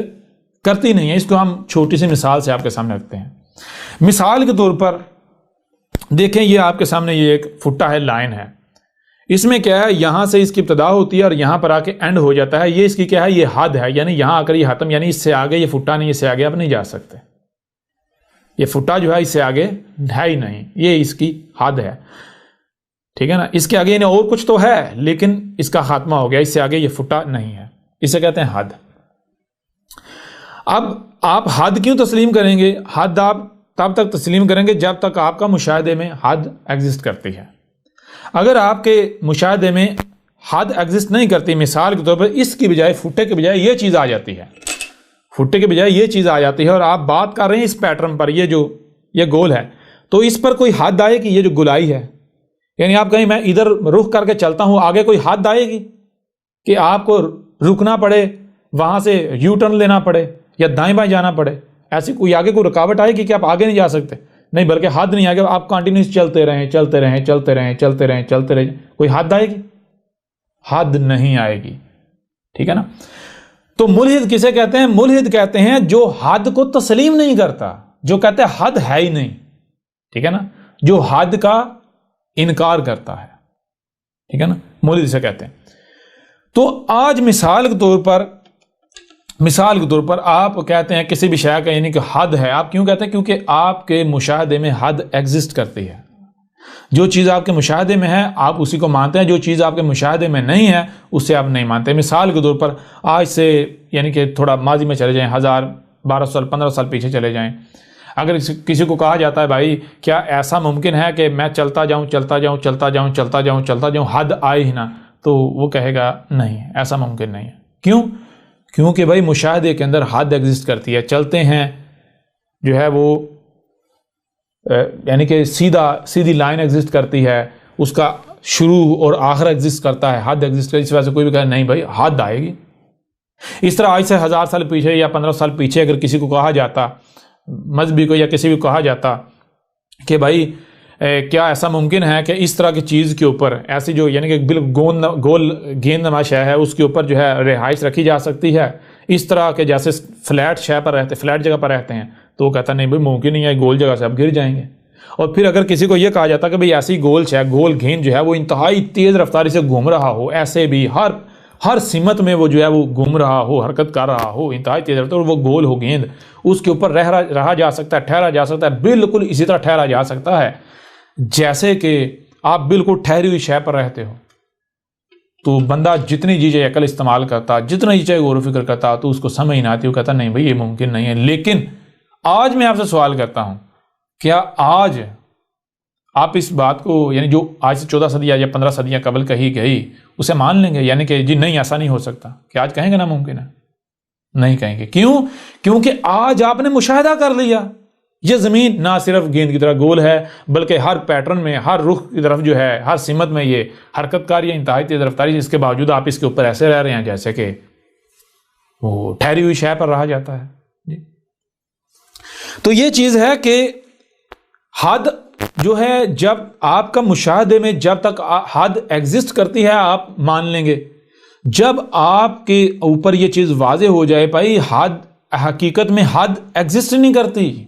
کرتی نہیں ہے. اس کو ہم چھوٹی سی مثال سے آپ کے سامنے رکھتے ہیں. مثال کے طور پر دیکھیں, یہ آپ کے سامنے یہ ایک فٹا ہے, لائن ہے. اس میں کیا ہے, یہاں سے اس کی ابتدا ہوتی ہے اور یہاں پر آ کے اینڈ ہو جاتا ہے. یہ اس کی کیا ہے؟ یہ حد ہے. یعنی یہاں آ کر یہ ختم, یعنی اس سے آگے یہ فٹا نہیں, اس سے آگے آپ نہیں جا سکتے. یہ فٹا جو ہے اس سے آگے ہے ہی نہیں, یہ اس کی حد ہے. ٹھیک ہے نا؟ اس کے آگے یعنی اور کچھ تو ہے لیکن اس کا خاتمہ ہو گیا, اس سے آگے یہ فٹا نہیں ہے. اسے کہتے ہیں حد. اب آپ حد کیوں تسلیم کریں گے؟ حد آپ تب تک تسلیم کریں گے جب تک آپ کا مشاہدے میں حد ایگزسٹ کرتی ہے. اگر آپ کے مشاہدے میں حد ایگزسٹ نہیں کرتی, مثال کے طور پر اس کی بجائے, فٹے کے بجائے یہ چیز آ جاتی ہے, فٹے کے بجائے یہ چیز آ جاتی ہے, اور آپ بات کر رہے ہیں اس پیٹرن پر, یہ گول ہے, تو اس پر کوئی حد آئے گی؟ یہ جو گولائی ہے, یعنی آپ کہیں میں ادھر رخ کر کے چلتا ہوں, آگے کوئی حد آئے گی کہ آپ کو رکنا پڑے, وہاں سے یو ٹرن لینا پڑے یا دائیں بائیں جانا پڑے؟ ایسی کوئی آگے کوئی رکاوٹ آئے گی کہ آپ آگے نہیں جا سکتے؟ نہیں, بلکہ حد نہیں آئے گا, آپ کنٹینیوس چلتے رہیں, چلتے رہیں, چلتے رہیں, چلتے رہیں, چلتے رہیں. کوئی حد آئے گی؟ حد نہیں آئے گی. ٹھیک ہے نا؟ تو ملحد کسے کہتے ہیں؟ ملحد کہتے ہیں جو حد کو تسلیم نہیں کرتا, جو کہتے ہیں حد ہے ہی نہیں. ٹھیک ہے نا؟ جو حد کا انکار کرتا ہے. ٹھیک ہے نا؟ ملحد اسے کہتے ہیں. تو آج مثال کے طور پر آپ کہتے ہیں کسی بھی شے کا یعنی کہ حد ہے. آپ کیوں کہتے ہیں؟ کیونکہ آپ کے مشاہدے میں حد ایگزسٹ کرتی ہے. جو چیز آپ کے مشاہدے میں ہے آپ اسی کو مانتے ہیں, جو چیز آپ کے مشاہدے میں نہیں ہے اسے آپ نہیں مانتے. مثال کے طور پر آج سے یعنی کہ تھوڑا ماضی میں چلے جائیں, 1000 12 سال 15 سال پیچھے چلے جائیں. اگر کسی کو کہا جاتا ہے بھائی کیا ایسا ممکن ہے کہ میں چلتا جاؤں چلتا جاؤں چلتا جاؤں چلتا جاؤں چلتا جاؤں, حد آئے ہی نہ, تو وہ کہے گا نہیں, ایسا ممکن نہیں ہے. کیوں؟ کیونکہ بھائی مشاہدے کے اندر حد ایگزسٹ کرتی ہے. چلتے ہیں جو ہے وہ یعنی کہ سیدھی لائن ایگزسٹ کرتی ہے, اس کا شروع اور آخر ایگزسٹ کرتا ہے, حد ایگزسٹ کرتی ہے. اس وجہ سے کوئی بھی کہے نہیں بھائی حد آئے گی. اس طرح آج سے 1000 سال پیچھے یا 15 سال پیچھے اگر کسی کو کہا جاتا, مذہبی کو یا کسی بھی کہا جاتا کہ بھائی کیا ایسا ممکن ہے کہ اس طرح کی چیز کے اوپر ایسی جو یعنی کہ بالکل گول گیند نما شے ہے اس کے اوپر جو ہے رہائش رکھی جا سکتی ہے, اس طرح کے جیسے فلیٹ شے پر رہتے, فلیٹ جگہ پر رہتے ہیں, تو وہ کہتا نہیں بھائی ممکن نہیں ہے, گول جگہ سے اب گر جائیں گے. اور پھر اگر کسی کو یہ کہا جاتا کہ بھئی ایسی گول شے, گول گیند جو ہے وہ انتہائی تیز رفتاری سے گھوم رہا ہو, ایسے بھی ہر سمت میں وہ جو ہے وہ گھوم رہا ہو, حرکت کر رہا ہو انتہائی تیز رفتار, اور وہ گول ہو گیند, اس کے اوپر رہا جا سکتا ہے, ٹھہرا جا سکتا ہے, بالکل اسی طرح ٹھہرا جا سکتا ہے جیسے کہ آپ بالکل ٹھہری ہوئی شے پر رہتے ہو. تو بندہ جتنی جی چاہے عقل استعمال کرتا, جتنا جی چاہے غور و فکر کرتا, تو اس کو سمجھ نہ آتی, وہ کہتا نہیں بھائی یہ ممکن نہیں ہے. لیکن آج میں آپ سے سوال کرتا ہوں, کیا آج آپ اس بات کو یعنی جو آج سے 14 صدیاں یا 15 صدیاں قبل کہی گئی اسے مان لیں گے؟ یعنی کہ جی نہیں ایسا نہیں ہو سکتا, کہ آج کہیں گے ناممکن ہے؟ نہیں کہیں گے. کیوں؟ کیونکہ آج آپ نے مشاہدہ کر لیا یہ زمین نہ صرف گیند کی طرح گول ہے, بلکہ ہر پیٹرن میں, ہر رخ کی طرف جو ہے, ہر سمت میں یہ حرکت کاری ہے انتہائی تیز رفتاری. اس کے باوجود آپ اس کے اوپر ایسے رہ رہے ہیں جیسے کہ وہ ٹھہری ہوئی شے پر رہا جاتا ہے. تو یہ چیز ہے کہ حد جو ہے جب آپ کا مشاہدے میں جب تک حد ایگزسٹ کرتی ہے آپ مان لیں گے, جب آپ کے اوپر یہ چیز واضح ہو جائے بھائی حد حقیقت میں حد ایگزسٹ نہیں کرتی،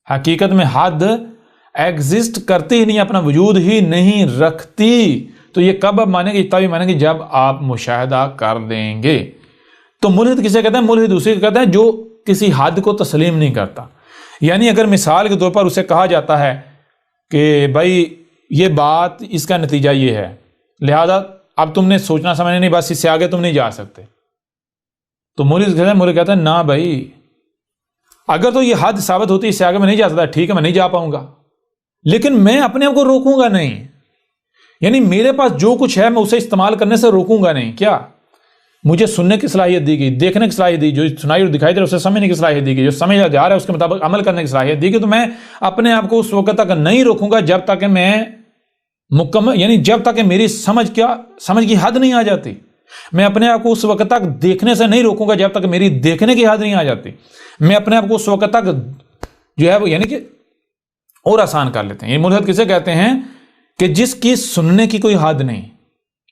حقیقت میں حد ایگزسٹ کرتی ہی نہیں، اپنا وجود ہی نہیں رکھتی، تو یہ کب آپ مانیں گے؟ تبھی مانیں گے جب آپ مشاہدہ کر دیں گے۔ تو ملحد کسے کہتے ہیں؟ ملحد اسے کہتے ہیں جو کسی حد کو تسلیم نہیں کرتا۔ یعنی اگر مثال کے طور پر اسے کہا جاتا ہے کہ بھائی یہ بات اس کا نتیجہ یہ ہے، لہذا اب تم نے سوچنا سمجھنا نہیں، بس اس سے آگے تم نہیں جا سکتے، تو ملحد کہتے ہیں نہ بھائی، اگر تو یہ حد ثابت ہوتی اس سے آگے میں نہیں جا سکتا، ٹھیک ہے میں نہیں جا پاؤں گا، لیکن میں اپنے آپ کو روکوں گا نہیں، یعنی میرے پاس جو کچھ ہے میں اسے استعمال کرنے سے روکوں گا نہیں۔ کیا مجھے سننے کی صلاحیت دی گئی، دیکھنے کی صلاحیت دی، جو سنائی اور دکھائی دے رہا ہے اسے سمجھنے کی صلاحیت دی گئی، جو سمجھ جا رہا ہے اس کے مطابق عمل کرنے کی صلاحیت دی گئی، تو میں اپنے آپ کو اس وقت تک نہیں روکوں گا جب تک کہ میں مکمل، یعنی جب تک کہ میری سمجھ کی حد نہیں آ جاتی۔ میں اپنے آپ کو اس وقت تک دیکھنے سے نہیں روکوں گا جب تک میری دیکھنے کی حد نہیں آ جاتی۔ میں اپنے آپ کو اس وقت تک جو ہے وہ یعنی کہ اور آسان کر لیتے ہیں۔ یہ ملحد کسے کہتے ہیں؟ کہ جس کی سننے کی کوئی حد نہیں،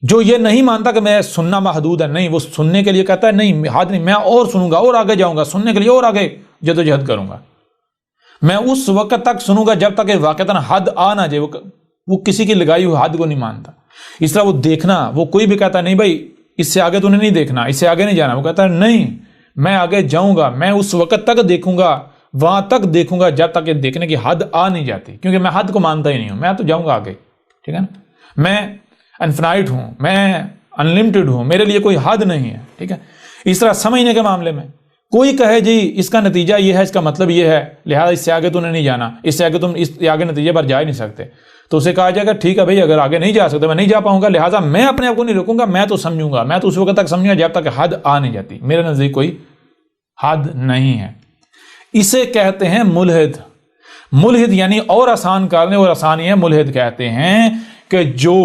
جو یہ نہیں مانتا کہ میں سننا محدود ہے، نہیں، وہ سننے کے لیے کہتا ہے نہیں حد نہیں، میں اور سنوں گا اور آگے جاؤں گا، سننے کے لیے اور آگے جدوجہد کروں گا، میں اس وقت تک سنوں گا جب تک کہ واقعتاً حد آ نہ جائے۔ وہ کسی کی لگائی ہوئی حد کو نہیں مانتا۔ اس طرح وہ دیکھنا، وہ کوئی بھی کہتا ہے نہیں بھائی اس سے آگے تو نہیں دیکھنا، اس سے آگے نہیں جانا، وہ کہتا ہے نہیں میں آگے جاؤں گا، میں اس وقت تک دیکھوں گا، وہاں تک دیکھوں گا جب تک کہ دیکھنے کی حد آ نہیں جاتی، کیونکہ میں حد کو مانتا ہی نہیں ہوں، میں تو جاؤں گا آگے، ٹھیک ہے نا، میں انفینائٹ ہوں، میں انلمیٹڈ ہوں، میرے لیے کوئی حد نہیں ہے، ٹھیک ہے۔ اس طرح سمجھنے کے معاملے میں کوئی کہے جی اس کا نتیجہ یہ ہے، اس کا مطلب یہ ہے، لہذا اس سے آگے تو نہیں جانا، اس سے آگے تم اس آگے نتیجے پر جا ہی نہیں سکتے، تو اسے کہا جائے گا ٹھیک ہے بھائی اگر آگے نہیں جا سکتے، میں نہیں جا پاؤں گا، لہٰذا میں اپنے آپ کو نہیں روکوں گا، میں تو سمجھوں گا، میں تو اس وقت تک سمجھوں گا جب تک حد آ نہیں جاتی، میرے نزدیک کوئی حد نہیں ہے۔ اسے کہتے ہیں ملحد۔ ملحد یعنی اور آسان کرنے اور آسانی ہے، ملحد کہتے ہیں کہ جو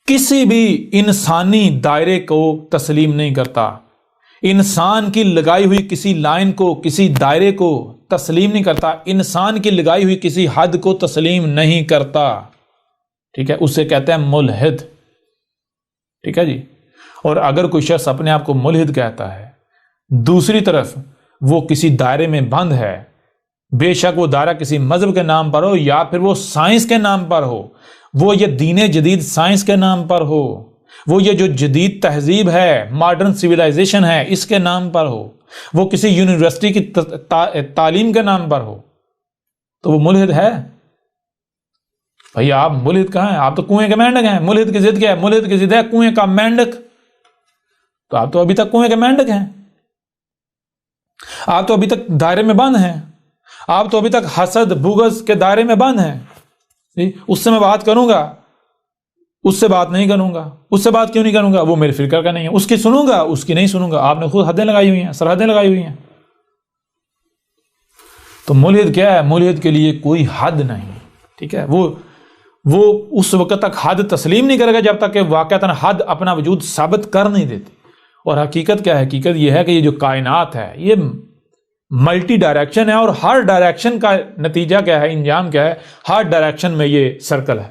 کسی بھی انسانی دائرے کو تسلیم نہیں کرتا، انسان کی لگائی ہوئی کسی لائن کو، کسی دائرے کو تسلیم نہیں کرتا، انسان کی لگائی ہوئی کسی حد کو تسلیم نہیں کرتا، ٹھیک ہے، اسے کہتے ہیں ملحد، ٹھیک ہے جی۔ اور اگر کوئی شخص اپنے آپ کو ملحد کہتا ہے، دوسری طرف وہ کسی دائرے میں بند ہے، بے شک وہ دائرہ کسی مذہب کے نام پر ہو یا پھر وہ سائنس کے نام پر ہو، وہ یہ دین جدید سائنس کے نام پر ہو، وہ یہ جو جدید تہذیب ہے، ماڈرن سویلائزیشن ہے، اس کے نام پر ہو، وہ کسی یونیورسٹی کی تعلیم کے نام پر ہو، تو وہ ملحد ہے۔ بھئی آپ ملحد کہاں ہیں؟ آپ تو کنویں کے مینڈک ہیں۔ ملحد کی ضد کیا ہے؟ ملحد کی ضد ہے کنویں کا مینڈک، تو آپ تو ابھی تک کنویں کے مینڈک ہیں، آپ تو ابھی تک دائرے میں بند ہیں، آپ تو ابھی تک حسد بغض کے دائرے میں بند ہیں۔ اس سے میں بات کروں گا، اس سے بات نہیں کروں گا، اس سے بات کیوں نہیں کروں گا؟ وہ میرے فکر کا نہیں ہے، اس کی سنوں گا، اس کی نہیں سنوں گا۔ آپ نے خود حدیں لگائی ہوئی ہیں، سرحدیں لگائی ہوئی ہیں۔ تو ملحد کیا ہے؟ ملحد کے لیے کوئی حد نہیں، ٹھیک ہے، وہ اس وقت تک حد تسلیم نہیں کرے گا جب تک کہ واقعتاً حد اپنا وجود ثابت کر نہیں دیتی۔ اور حقیقت کیا ہے؟ حقیقت یہ ہے کہ یہ جو کائنات ہے یہ ملٹی ڈائریکشن ہے، اور ہر ڈائریکشن کا نتیجہ کیا ہے، انجام کیا ہے؟ ہر ڈائریکشن میں یہ سرکل ہے۔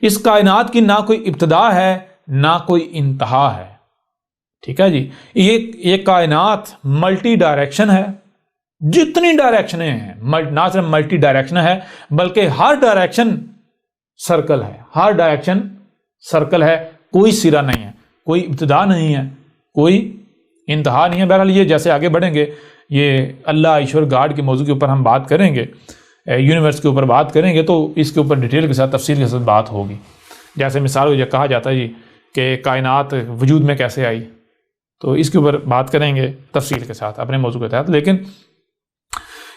اس کائنات کی نہ کوئی ابتدا ہے نہ کوئی انتہا ہے، ٹھیک ہے جی۔ یہ کائنات ملٹی ڈائریکشن ہے، جتنی ڈائریکشنیں ہیں، نہ صرف ملٹی ڈائریکشن ہے بلکہ ہر ڈائریکشن سرکل ہے، ہر ڈائریکشن سرکل ہے، کوئی سرا نہیں ہے، کوئی ابتدا نہیں ہے، کوئی انتہا نہیں ہے۔ بہرحال یہ جیسے آگے بڑھیں گے، یہ اللہ ایشور گاڈ کے موضوع کے اوپر ہم بات کریں گے، یونیورس کے اوپر بات کریں گے، تو اس کے اوپر ڈیٹیل کے ساتھ تفصیل کے ساتھ بات ہوگی۔ جیسے مثال کو یہ کہا جاتا ہے جی کہ کائنات وجود میں کیسے آئی، تو اس کے اوپر بات کریں گے تفصیل کے ساتھ اپنے موضوع کے تحت۔ لیکن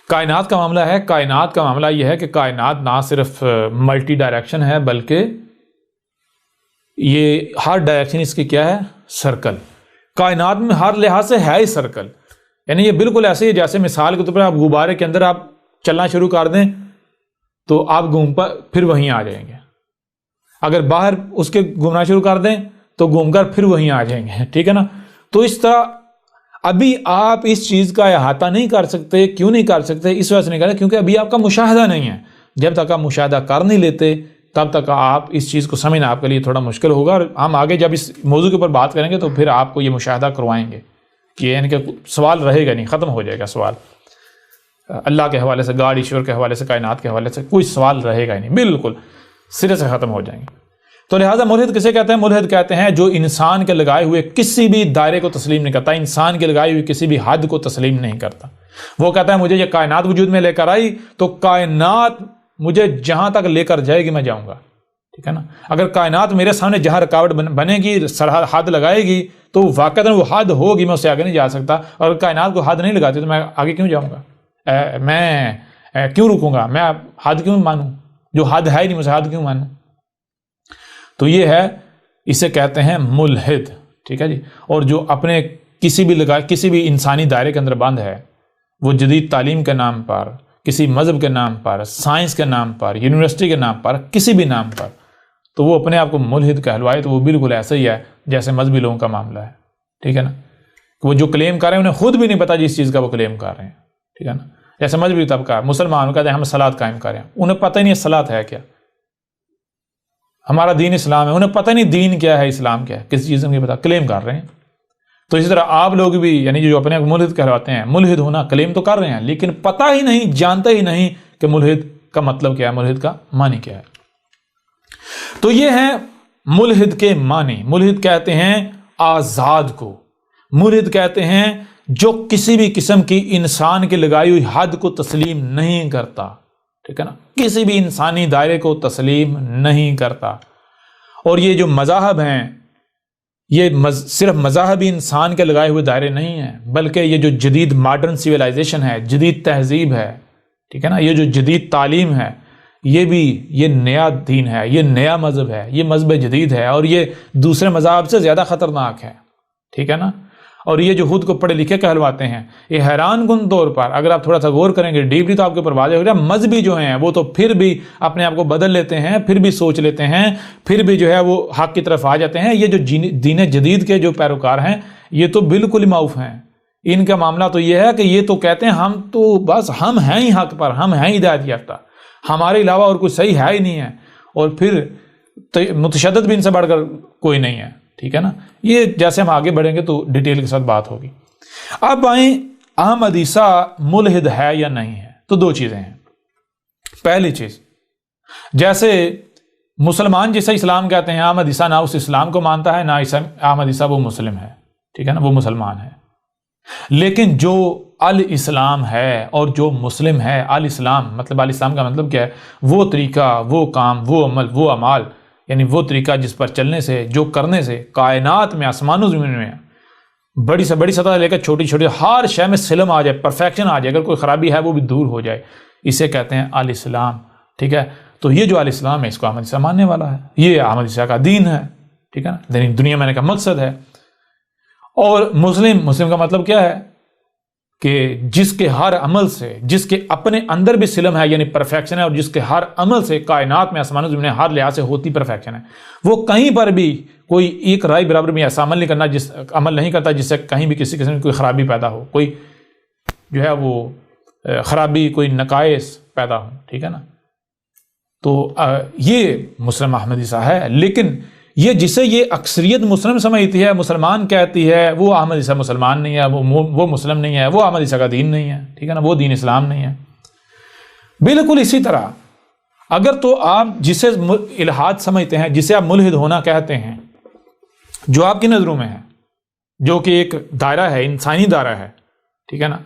کائنات کا معاملہ ہے، کائنات کا معاملہ یہ ہے کہ کائنات نہ صرف ملٹی ڈائریکشن ہے بلکہ یہ ہر ڈائریکشن اس کی کیا ہے؟ سرکل۔ کائنات میں ہر لحاظ سے ہے ہی سرکل، یعنی یہ بالکل ایسے ہی جیسے مثال کے طور پر آپ غبارے کے اندر آپ چلنا شروع کر دیں تو آپ گھوم پر پھر وہیں آ جائیں گے، اگر باہر اس کے گھومنا شروع کر دیں تو گھوم کر پھر وہیں آ جائیں گے، ٹھیک ہے نا۔ تو اس طرح ابھی آپ اس چیز کا احاطہ نہیں کر سکتے۔ کیوں نہیں کر سکتے؟ اس وجہ سے نہیں کر سکتے کیونکہ ابھی آپ کا مشاہدہ نہیں ہے۔ جب تک آپ مشاہدہ کر نہیں لیتے تب تک آپ اس چیز کو سمجھنا آپ کے لیے تھوڑا مشکل ہوگا، اور ہم آگے جب اس موضوع کے اوپر بات کریں گے تو پھر آپ کو یہ مشاہدہ کروائیں گے کہ یعنی کہ سوال رہے گا نہیں، ختم ہو جائے گا سوال اللہ کے حوالے سے، گاڈ ایشور کے حوالے سے، کائنات کے حوالے سے کوئی سوال رہے گا ہی نہیں، بالکل سرے سے ختم ہو جائیں گے۔ تو لہٰذا ملحد کسے کہتے ہیں؟ ملحد کہتے ہیں جو انسان کے لگائے ہوئے کسی بھی دائرے کو تسلیم نہیں کرتا، انسان کے لگائی ہوئی کسی بھی حد کو تسلیم نہیں کرتا۔ وہ کہتا ہے مجھے یہ کائنات وجود میں لے کر آئی تو کائنات مجھے جہاں تک لے کر جائے گی میں جاؤں گا، ٹھیک ہے نا۔ اگر کائنات میرے سامنے جہاں رکاوٹ بنے گی، حد لگائے گی تو واقعتاً وہ حد ہوگی، میں اس سے آگے نہیں جا سکتا، اور اگر کائنات کو حد نہیں لگاتی تو میں آگے کیوں جاؤں گا؟ میں کیوں رکوں گا؟ میں حد کیوں مانوں؟ جو حد ہے ہی نہیں، مجھے حد کیوں مانوں؟ تو یہ ہے، اسے کہتے ہیں ملحد، ٹھیک ہے جی۔ اور جو اپنے کسی بھی انسانی دائرے کے اندر بند ہے، وہ جدید تعلیم کے نام پر، کسی مذہب کے نام پر، سائنس کے نام پر، یونیورسٹی کے نام پر، کسی بھی نام پر، تو وہ اپنے آپ کو ملحد کہلوائے تو وہ بالکل ایسا ہی ہے جیسے مذہبی لوگوں کا معاملہ ہے، ٹھیک ہے نا۔ وہ جو کلیم کر رہے ہیں انہیں خود بھی نہیں پتا جس چیز کا وہ کلیم کر رہے ہیں، ٹھیک ہے نا۔ جیسے مذہبی طبقہ مسلمان کہتے ہیں ہم صلاۃ قائم کر رہے ہیں، انہیں پتہ ہی نہیں صلاۃ ہے کیا، ہمارا دین اسلام ہے، انہیں پتہ نہیں دین کیا ہے، اسلام کیا ہے، کسی چیز میں پتا، کلیم کر رہے ہیں۔ تو اسی طرح آپ لوگ بھی، یعنی جو اپنے ملحد کہلاتے ہیں، ملحد ہونا کلیم تو کر رہے ہیں لیکن پتہ ہی نہیں، جانتے ہی نہیں کہ ملحد کا مطلب کیا ہے، ملحد کا معنی کیا ہے۔ تو یہ ہے ملحد کے معنی۔ ملحد کہتے ہیں آزاد کو، ملحد کہتے ہیں جو کسی بھی قسم کی انسان کی لگائی ہوئی حد کو تسلیم نہیں کرتا، ٹھیک ہے نا، کسی بھی انسانی دائرے کو تسلیم نہیں کرتا۔ اور یہ جو مذاہب ہیں، یہ صرف مذاہبی انسان کے لگائے ہوئے دائرے نہیں ہیں، بلکہ یہ جو جدید ماڈرن سویلائزیشن ہے، جدید تہذیب ہے، ٹھیک ہے نا، یہ جو جدید تعلیم ہے، یہ نیا دین ہے، یہ نیا مذہب ہے، یہ مذہب جدید ہے، اور یہ دوسرے مذاہب سے زیادہ خطرناک ہے، ٹھیک ہے نا۔ اور یہ جو خود کو پڑھے لکھے کہلواتے ہیں، یہ حیران کن طور پر اگر آپ تھوڑا سا غور کریں گے ڈیپلی تو آپ کے اوپر واضح ہو جائے، مذہبی جو ہیں وہ تو پھر بھی اپنے آپ کو بدل لیتے ہیں، پھر بھی سوچ لیتے ہیں، پھر بھی جو ہے وہ حق کی طرف آ جاتے ہیں۔ یہ جو دین جدید کے جو پیروکار ہیں یہ تو بالکل ہی معاف ہیں۔ ان کا معاملہ تو یہ ہے کہ یہ تو کہتے ہیں ہم تو بس ہم ہیں ہی حق پر، ہم ہیں ہدایت یافتہ، ہمارے علاوہ اور کوئی صحیح ہے ہی نہیں ہے، اور پھر متشدد بھی ان سے بڑھ کر کوئی نہیں ہے، ٹھیک ہے نا۔ یہ جیسے ہم آگے بڑھیں گے تو ڈیٹیل کے ساتھ بات ہوگی۔ اب آئیں احمد عیسیٰ ملحد ہے یا نہیں ہے، تو دو چیزیں ہیں۔ پہلی چیز، جیسے مسلمان جسے اسلام کہتے ہیں، احمد عیسیٰ نہ اس اسلام کو مانتا ہے، نہ احمد عیسیٰ وہ مسلم ہے، ٹھیک ہے نا، وہ مسلمان ہے۔ لیکن جو الاسلام ہے اور جو مسلم ہے، الاسلام کا مطلب کیا ہے؟ وہ طریقہ، وہ کام، وہ عمل، وہ اعمال، یعنی وہ طریقہ جس پر چلنے سے، جو کرنے سے کائنات میں، آسمان و زمین میں، بڑی سے بڑی سطح لے کر چھوٹی چھوٹی ہر شے میں سلم آ جائے، پرفیکشن آ جائے، اگر کوئی خرابی ہے وہ بھی دور ہو جائے، اسے کہتے ہیں الاسلام، ٹھیک ہے۔ تو یہ جو الاسلام ہے اس کو احمد عیسیٰ ماننے والا ہے، یہ احمد عیسیٰ کا دین ہے، ٹھیک ہے نا، دنیا میں آنے کا مقصد ہے۔ اور مسلم کا مطلب کیا ہے کہ جس کے ہر عمل سے، جس کے اپنے اندر بھی سلم ہے، یعنی پرفیکشن ہے، اور جس کے ہر عمل سے کائنات میں، آسمان و زمین ہر لحاظ سے ہوتی پرفیکشن ہے، وہ کہیں پر بھی کوئی ایک رائے برابر میں ایسا عمل نہیں کرتا جس سے کہیں بھی کسی قسم کی کوئی خرابی پیدا ہو، کوئی جو ہے وہ خرابی، کوئی نقائص پیدا ہو، ٹھیک ہے نا۔ تو یہ مسلم احمد عیسیٰ ہے۔ لیکن یہ جسے یہ اکثریت مسلم سمجھتی ہے، مسلمان کہتی ہے، وہ احمد عیسیٰ مسلمان نہیں ہے، وہ مسلم نہیں ہے، وہ احمد عیسیٰ کا دین نہیں ہے، ٹھیک ہے نا، وہ دین اسلام نہیں ہے۔ بالکل اسی طرح اگر تو آپ جسے الحاد سمجھتے ہیں، جسے آپ ملحد ہونا کہتے ہیں، جو آپ کی نظروں میں ہے، جو کہ ایک دائرہ ہے، انسانی دائرہ ہے، ٹھیک ہے نا،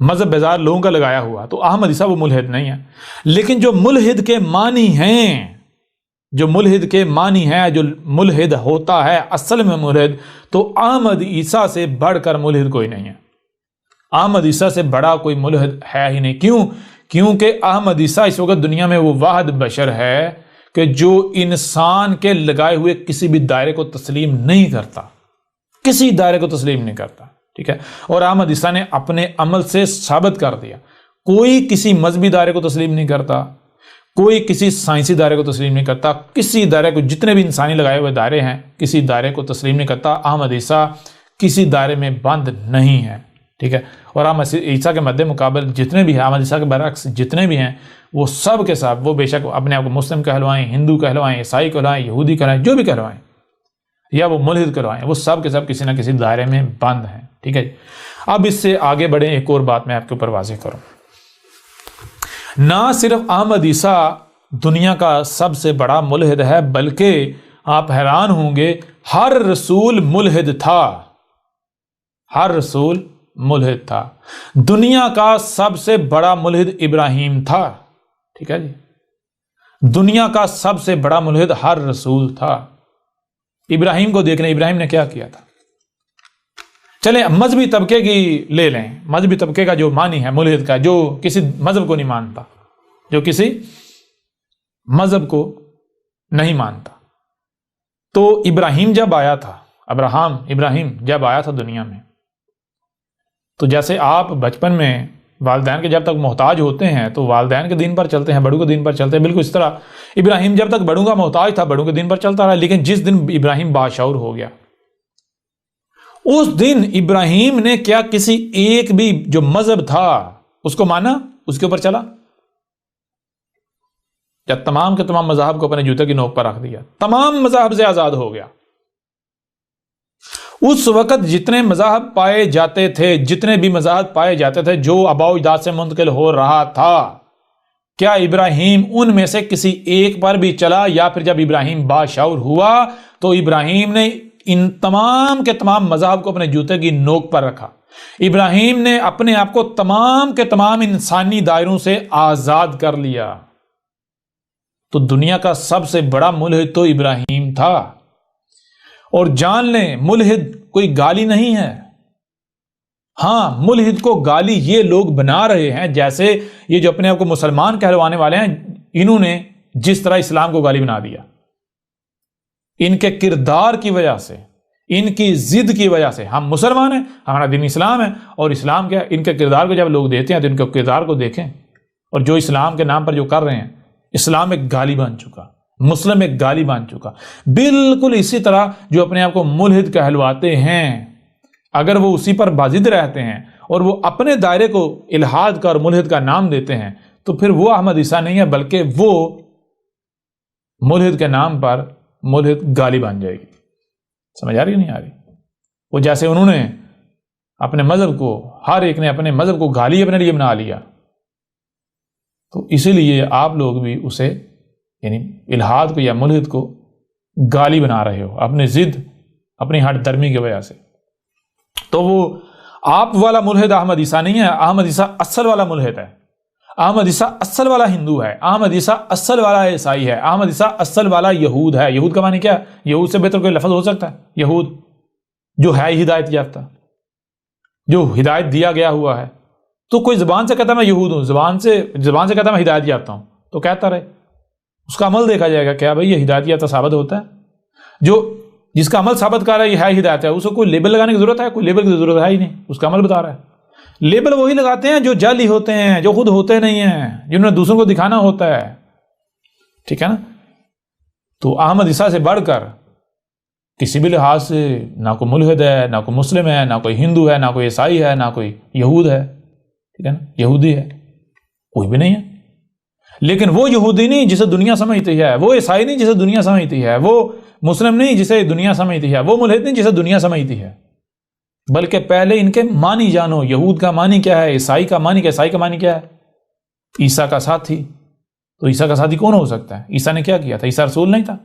مذہب بیزار لوگوں کا لگایا ہوا، تو احمد عیسیٰ وہ ملحد نہیں ہے۔ لیکن جو ملحد کے معنی ہیں، جو ملحد کے معنی ہے، جو ملحد ہوتا ہے اصل میں ملحد، تو احمد عیسیٰ سے بڑھ کر ملحد کوئی نہیں ہے۔ احمد عیسیٰ سے بڑا کوئی ملحد ہے ہی نہیں۔ کیونکہ احمد عیسیٰ اس وقت دنیا میں وہ واحد بشر ہے کہ جو انسان کے لگائے ہوئے کسی بھی دائرے کو تسلیم نہیں کرتا، کسی دائرے کو تسلیم نہیں کرتا، ٹھیک ہے۔ اور احمد عیسیٰ نے اپنے عمل سے ثابت کر دیا، کوئی کسی مذہبی دائرے کو تسلیم نہیں کرتا، کوئی کسی سائنسی دائرے کو تسلیم نہیں کرتا، کسی دائرے کو، جتنے بھی انسانی لگائے ہوئے دائرے ہیں، کسی دائرے کو تسلیم نہیں کرتا۔ احمد عیسیٰ کسی دائرے میں بند نہیں ہے، ٹھیک ہے. اور ہم عیسیٰ کے مد مقابل جتنے بھی ہیں، احمد عیسیٰ کے برعکس جتنے بھی ہیں، وہ سب کے ساتھ، وہ بے شک اپنے آپ کو مسلم کہلوائیں، ہندو کہلوائیں، عیسائی کہلوائیں، یہودی کہلوائیں، جو بھی کہلوائیں، یا وہ ملحد کہلوائیں، وہ سب کے سب کسی نہ کسی دائرے میں بند ہیں. ٹھیک ہے. اب اس سے آگے بڑھیں، ایک اور بات میں آپ کے اوپر واضح کروں. نہ صرف احمد عیسیٰ دنیا کا سب سے بڑا ملحد ہے، بلکہ آپ حیران ہوں گے، ہر رسول ملحد تھا. ہر رسول ملحد تھا. دنیا کا سب سے بڑا ملحد ابراہیم تھا. ٹھیک ہے جی. دنیا کا سب سے بڑا ملحد ہر رسول تھا. ابراہیم کو دیکھ لیں، ابراہیم نے کیا کیا تھا. چلیں مذہبی طبقے کی لے لیں، مذہبی طبقے کا جو معنی ہے ملحد کا، جو کسی مذہب کو نہیں مانتا، جو کسی مذہب کو نہیں مانتا. تو ابراہیم جب آیا تھا، ابراہیم جب آیا تھا دنیا میں، تو جیسے آپ بچپن میں والدین کے جب تک محتاج ہوتے ہیں تو والدین کے دین پر چلتے ہیں، بڑوں کے دین پر چلتے ہیں، بالکل اس طرح ابراہیم جب تک بڑوں کا محتاج تھا، بڑوں کے دین پر چلتا رہا. لیکن جس دن ابراہیم باشعور ہو گیا، اس دن ابراہیم نے کیا کسی ایک بھی جو مذہب تھا اس کو مانا، اس کے اوپر چلا، یا تمام کے تمام مذاہب کو اپنے جوتے کی نوک پر رکھ دیا، تمام مذاہب سے آزاد ہو گیا. اس وقت جتنے مذاہب پائے جاتے تھے، جتنے بھی مذاہب پائے جاتے تھے جو آباء و اجداد سے منتقل ہو رہا تھا، کیا ابراہیم ان میں سے کسی ایک پر بھی چلا؟ یا پھر جب ابراہیم باشعور ہوا تو ابراہیم نے ان تمام کے تمام مذاہب کو اپنے جوتے کی نوک پر رکھا. ابراہیم نے اپنے آپ کو تمام کے تمام انسانی دائروں سے آزاد کر لیا. تو دنیا کا سب سے بڑا ملحد تو ابراہیم تھا. اور جان لیں، ملحد کوئی گالی نہیں ہے. ہاں، ملحد کو گالی یہ لوگ بنا رہے ہیں، جیسے یہ جو اپنے آپ کو مسلمان کہلوانے والے ہیں، انہوں نے جس طرح اسلام کو گالی بنا دیا، ان کے کردار کی وجہ سے، ان کی ضد کی وجہ سے. ہم مسلمان ہیں، ہمارا دین اسلام ہے، اور اسلام کیا، ان کے کردار کو جب لوگ دیتے ہیں تو ان کے کردار کو دیکھیں، اور جو اسلام کے نام پر جو کر رہے ہیں، اسلام ایک گالی بن چکا، مسلم ایک گالی بن چکا. بالکل اسی طرح جو اپنے آپ کو ملحد کہلواتے ہیں، اگر وہ اسی پر بازد رہتے ہیں اور وہ اپنے دائرے کو الحاد کا اور ملحد کا نام دیتے ہیں، تو پھر وہ احمد عیسیٰ نہیں ہے، بلکہ وہ ملحد کے نام پر ملحد گالی بن جائے گی. سمجھ آ رہی نہیں آ رہی؟ وہ جیسے انہوں نے اپنے مذہب کو، ہر ایک نے اپنے مذہب کو گالی اپنے لیے بنا لیا، تو اسی لیے آپ لوگ بھی اسے، یعنی الحاد کو یا ملحد کو گالی بنا رہے ہو اپنی ضد، اپنی ہٹ درمی کی وجہ سے. تو وہ آپ والا ملحد احمد عیسیٰ نہیں ہے. احمد عیسیٰ اصل والا ملحد ہے. احمد عیسیٰ اصل والا ہندو ہے. احمد عیسیٰ اصل والا عیسائی ہے. احمد عیسیٰ اصل والا یہود ہے. یہود کا معنی کیا ہے؟ یہود سے بہتر کوئی لفظ ہو سکتا ہے؟ یہود جو ہے ہدایت یافتہ، جو ہدایت دیا گیا ہوا ہے. تو کوئی زبان سے کہتا ہے میں یہود ہوں، زبان سے کہتا ہے میں ہدایت یافتہ ہوں، تو کہتا رہے، اس کا عمل دیکھا جائے گا. کیا بھائی یہ ہدایت یافتہ ثابت ہوتا ہے؟ جس کا عمل ثابت کر رہا ہے یہ ہے ہدایت ہے، اس کو کوئی لیبل لگانے کی ضرورت ہے؟ کوئی لیبل کی ضرورت ہے ہی نہیں، اس کا عمل بتا رہا ہے. لیبل وہی لگاتے ہیں جو جعلی ہوتے ہیں، جو خود ہوتے نہیں ہیں، جنہوں نے دوسروں کو دکھانا ہوتا ہے. ٹھیک ہے نا؟ تو احمد عیسیٰ سے بڑھ کر کسی بھی لحاظ سے نہ کوئی ملحد ہے، نہ کوئی مسلم ہے، نہ کوئی ہندو ہے، نہ کوئی عیسائی ہے، نہ کوئی یہود ہے. ٹھیک ہے نا؟ یہودی ہے کوئی بھی نہیں ہے. لیکن وہ یہودی نہیں جسے دنیا سمجھتی ہے، وہ عیسائی نہیں جسے دنیا سمجھتی ہے، وہ مسلم نہیں جسے دنیا سمجھتی ہے، وہ ملحد نہیں جسے دنیا سمجھتی ہے. بلکہ پہلے ان کے معنی جانو. یہود کا معنی کیا ہے؟ عیسائی کا معنی کیا ہے؟ عیسائی کا معنی کیا ہے؟ عیسیٰ کا ساتھی. تو عیسیٰ کا ساتھی کون ہو سکتا ہے؟ عیسیٰ نے کیا کیا تھا؟ عیسیٰ رسول نہیں تھا.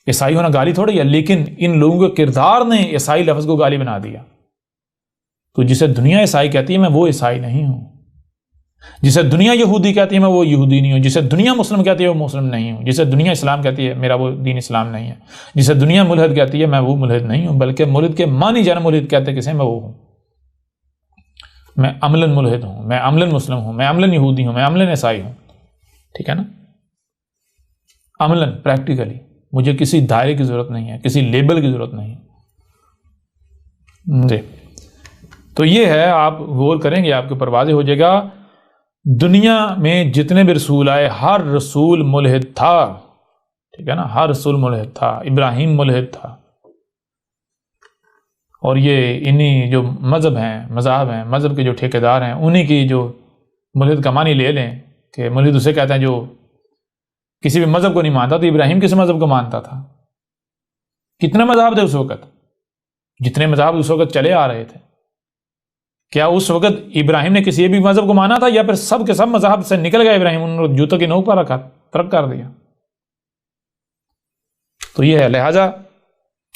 عیسائی ہونا گالی تھوڑی ہے، لیکن ان لوگوں کے کردار نے عیسائی لفظ کو گالی بنا دیا. تو جسے دنیا عیسائی کہتی ہے میں وہ عیسائی نہیں ہوں، جسے دنیا یہودی کہتی ہے میں وہ یہودی نہیں ہوں، جسے دنیا مسلم کہتی ہے وہ مسلم نہیں ہوں، جسے دنیا اسلام کہتی ہے میرا وہ دین اسلام نہیں ہے، جسے دنیا ملحد کہتی ہے میں وہ ملحد نہیں ہوں. بلکہ ملحد کے معنی جانا ملحد کہتے ہیں کسے؟ میں وہ ہوں، میں عملاً ملحد ہوں، میں عملاً مسلم ہوں، میں عملاً یہودی ہوں، میں عملاً عیسائی ہوں. ٹھیک ہے نا؟ عملاً، پریکٹیکلی مجھے کسی دائرے کی ضرورت نہیں ہے، کسی لیبل کی ضرورت نہیں ہے. جی تو یہ ہے، آپ غور کریں گے آپ کے اوپر واضح ہو جائے گا. دنیا میں جتنے بھی رسول آئے ہر رسول ملحد تھا. ٹھیک ہے نا؟ ہر رسول ملحد تھا. ابراہیم ملحد تھا، اور یہ انہی جو مذہب ہیں مذہب کے جو ٹھیکیدار ہیں انہی کی جو ملحد کا معنی لے لیں کہ ملحد اسے کہتے ہیں جو کسی بھی مذہب کو نہیں مانتا. تو ابراہیم کس مذہب کو مانتا تھا؟ کتنے مذاہب تھے اس وقت؟ جتنے مذاہب اس وقت چلے آ رہے تھے، کیا اس وقت ابراہیم نے کسی بھی مذہب کو مانا تھا یا پھر سب کے سب مذہب سے نکل گئے ابراہیم، انہوں نے جوتوں کی نوک پر رکھا، ترک کر دیا؟ تو یہ ہے. لہذا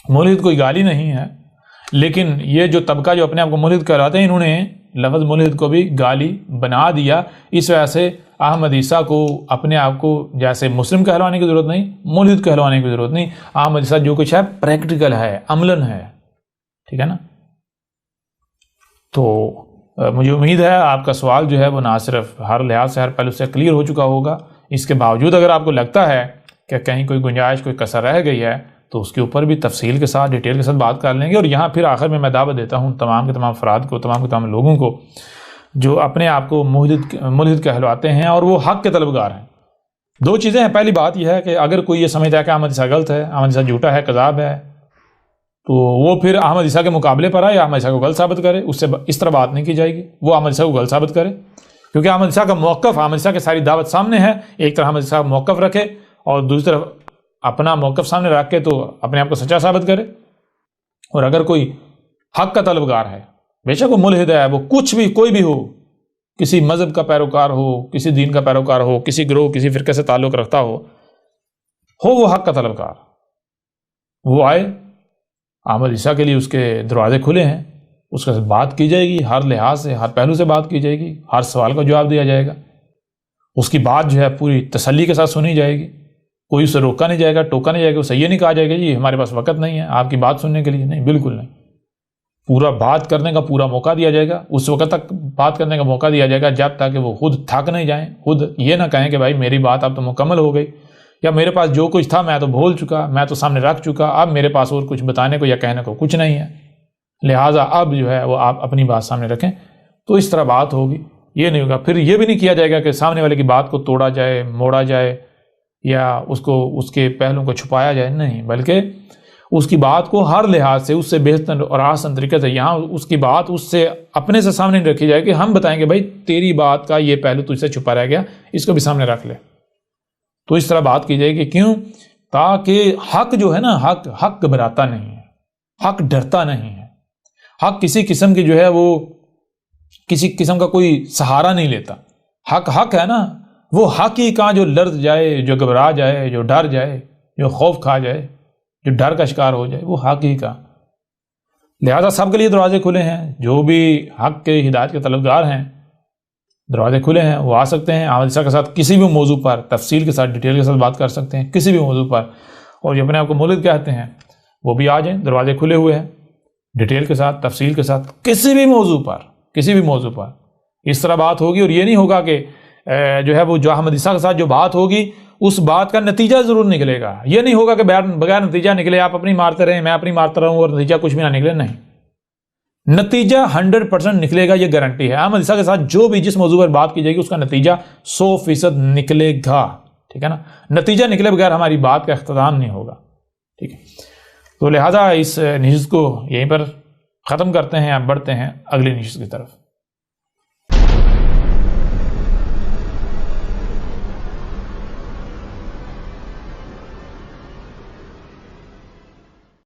ملحد کوئی گالی نہیں ہے، لیکن یہ جو طبقہ جو اپنے آپ کو ملحد کہلاتے ہیں انہوں نے لفظ ملحد کو بھی گالی بنا دیا. اس وجہ سے احمد عیسیٰ کو اپنے آپ کو جیسے مسلم کہلوانے کی ضرورت نہیں، ملحد کہلوانے کی ضرورت نہیں. احمد عیسیٰ جو کچھ ہے پریکٹیکل ہے، عملاً ہے. ٹھیک ہے نا؟ تو مجھے امید ہے آپ کا سوال جو ہے وہ نہ صرف ہر لحاظ سے ہر پہلو سے کلیئر ہو چکا ہوگا. اس کے باوجود اگر آپ کو لگتا ہے کہ کہیں کوئی گنجائش کوئی کسر رہ گئی ہے تو اس کے اوپر بھی تفصیل کے ساتھ ڈیٹیل کے ساتھ بات کر لیں گے. اور یہاں پھر آخر میں دعوت دیتا ہوں تمام کے تمام افراد کو، تمام کے تمام لوگوں کو جو اپنے آپ کو ملحد کہلواتے ہیں اور وہ حق کے طلبگار ہیں. دو چیزیں ہیں. پہلی بات یہ ہے کہ اگر کوئی یہ سمجھتا ہے کہ احمد عیسیٰ غلط ہے، احمد عیسیٰ جھوٹا ہے، کذاب ہے، تو وہ پھر احمد عیسیٰ کے مقابلے پر آئے، احمد عیسیٰ کو غلط ثابت کرے. اس سے اس طرح بات نہیں کی جائے گی. وہ احمد عیسیٰ کو غلط ثابت کرے، کیونکہ احمد عیسیٰ کا موقف، احمد عیسیٰ کی ساری دعوت سامنے ہے. ایک طرف احمد عیسیٰ کا موقف رکھے اور دوسری طرف اپنا موقف سامنے رکھ کے تو اپنے آپ کو سچا ثابت کرے. اور اگر کوئی حق کا طلبگار ہے، بے شک وہ ملحد ہے، وہ کچھ بھی کوئی بھی ہو، کسی مذہب کا پیروکار ہو، کسی دین کا پیروکار ہو، کسی گروہ کسی فرقے سے تعلق رکھتا ہو وہ حق کا طلبگار، وہ آئے. احمد عیسیٰ کے لیے اس کے دروازے کھلے ہیں، اس کے ساتھ بات کی جائے گی، ہر لحاظ سے ہر پہلو سے بات کی جائے گی، ہر سوال کا جواب دیا جائے گا. اس کی بات جو ہے پوری تسلی کے ساتھ سنی جائے گی. کوئی اسے روکا نہیں جائے گا، ٹوکا نہیں جائے گا. اسے یہ نہیں کہا جائے گا جی ہمارے پاس وقت نہیں ہے آپ کی بات سننے کے لیے. نہیں، بالکل نہیں. پورا بات کرنے کا پورا موقع دیا جائے گا. اس وقت تک بات کرنے کا موقع دیا جائے گا جب تک کہ وہ خود تھک نہیں جائیں، خود یہ نہ کہیں کہ بھائی میری بات اب تو مکمل ہو گئی، یا میرے پاس جو کچھ تھا میں تو بول چکا، میں تو سامنے رکھ چکا، اب میرے پاس اور کچھ بتانے کو یا کہنے کو کچھ نہیں ہے، لہٰذا اب جو ہے وہ آپ اپنی بات سامنے رکھیں. تو اس طرح بات ہوگی. یہ نہیں ہوگا. پھر یہ بھی نہیں کیا جائے گا کہ سامنے والے کی بات کو توڑا جائے، موڑا جائے، یا اس کے پہلوں کو چھپایا جائے. نہیں، بلکہ اس کی بات کو ہر لحاظ سے اس سے بہتر اور آسان طریقے سے یہاں اس کی بات اس سے اپنے سے سامنے رکھی جائے کہ ہم بتائیں گے بھائی تیری بات کا یہ پہلو تجھ سے چھپا رہ گیا، اس کو بھی سامنے رکھ لے. تو اس طرح بات کی جائے گی. کیوں؟ تاکہ حق جو ہے نا، حق گھبراتا نہیں ہے، حق ڈرتا نہیں ہے، حق کسی قسم کی جو ہے وہ کسی قسم کا کوئی سہارا نہیں لیتا. حق ہے نا، وہ حق ہی کا جو لرز جائے، جو گھبرا جائے، جو ڈر جائے، جو خوف کھا جائے، جو ڈر کا شکار ہو جائے، وہ حق ہی کا. لہذا سب کے لیے دروازے کھلے ہیں. جو بھی حق کے ہدایت کے طلبگار ہیں دروازے کھلے ہیں، وہ آ سکتے ہیں. احمد عیسیٰ کے ساتھ کسی بھی موضوع پر تفصیل کے ساتھ ڈیٹیل کے ساتھ بات کر سکتے ہیں، کسی بھی موضوع پر. اور جو اپنے آپ کو مولد کہتے ہیں وہ بھی آ جائیں. دروازے کھلے ہوئے ہیں، ڈیٹیل کے ساتھ تفصیل کے ساتھ کسی بھی موضوع پر اس طرح بات ہوگی. اور یہ نہیں ہوگا کہ جو ہے وہ جو احمد عیسیٰ کے ساتھ جو بات ہوگی اس بات کا نتیجہ ضرور نکلے گا. یہ نہیں ہوگا کہ بغیر نتیجہ نکلے آپ اپنی مارتے رہیں، میں اپنی مارتا رہوں اور نتیجہ کچھ بھی نہ نکلے. نہیں، نتیجہ 100% نکلے گا، یہ گارنٹی ہے. احمد عیسیٰ کے ساتھ جو بھی جس موضوع پر بات کی جائے گی اس کا نتیجہ 100% نکلے گا. ٹھیک ہے نا؟ نتیجہ نکلے بغیر ہماری بات کا اختتام نہیں ہوگا. ٹھیک ہے؟ تو لہٰذا اس نشست کو یہیں پر ختم کرتے ہیں، اب بڑھتے ہیں اگلی نشست کی طرف.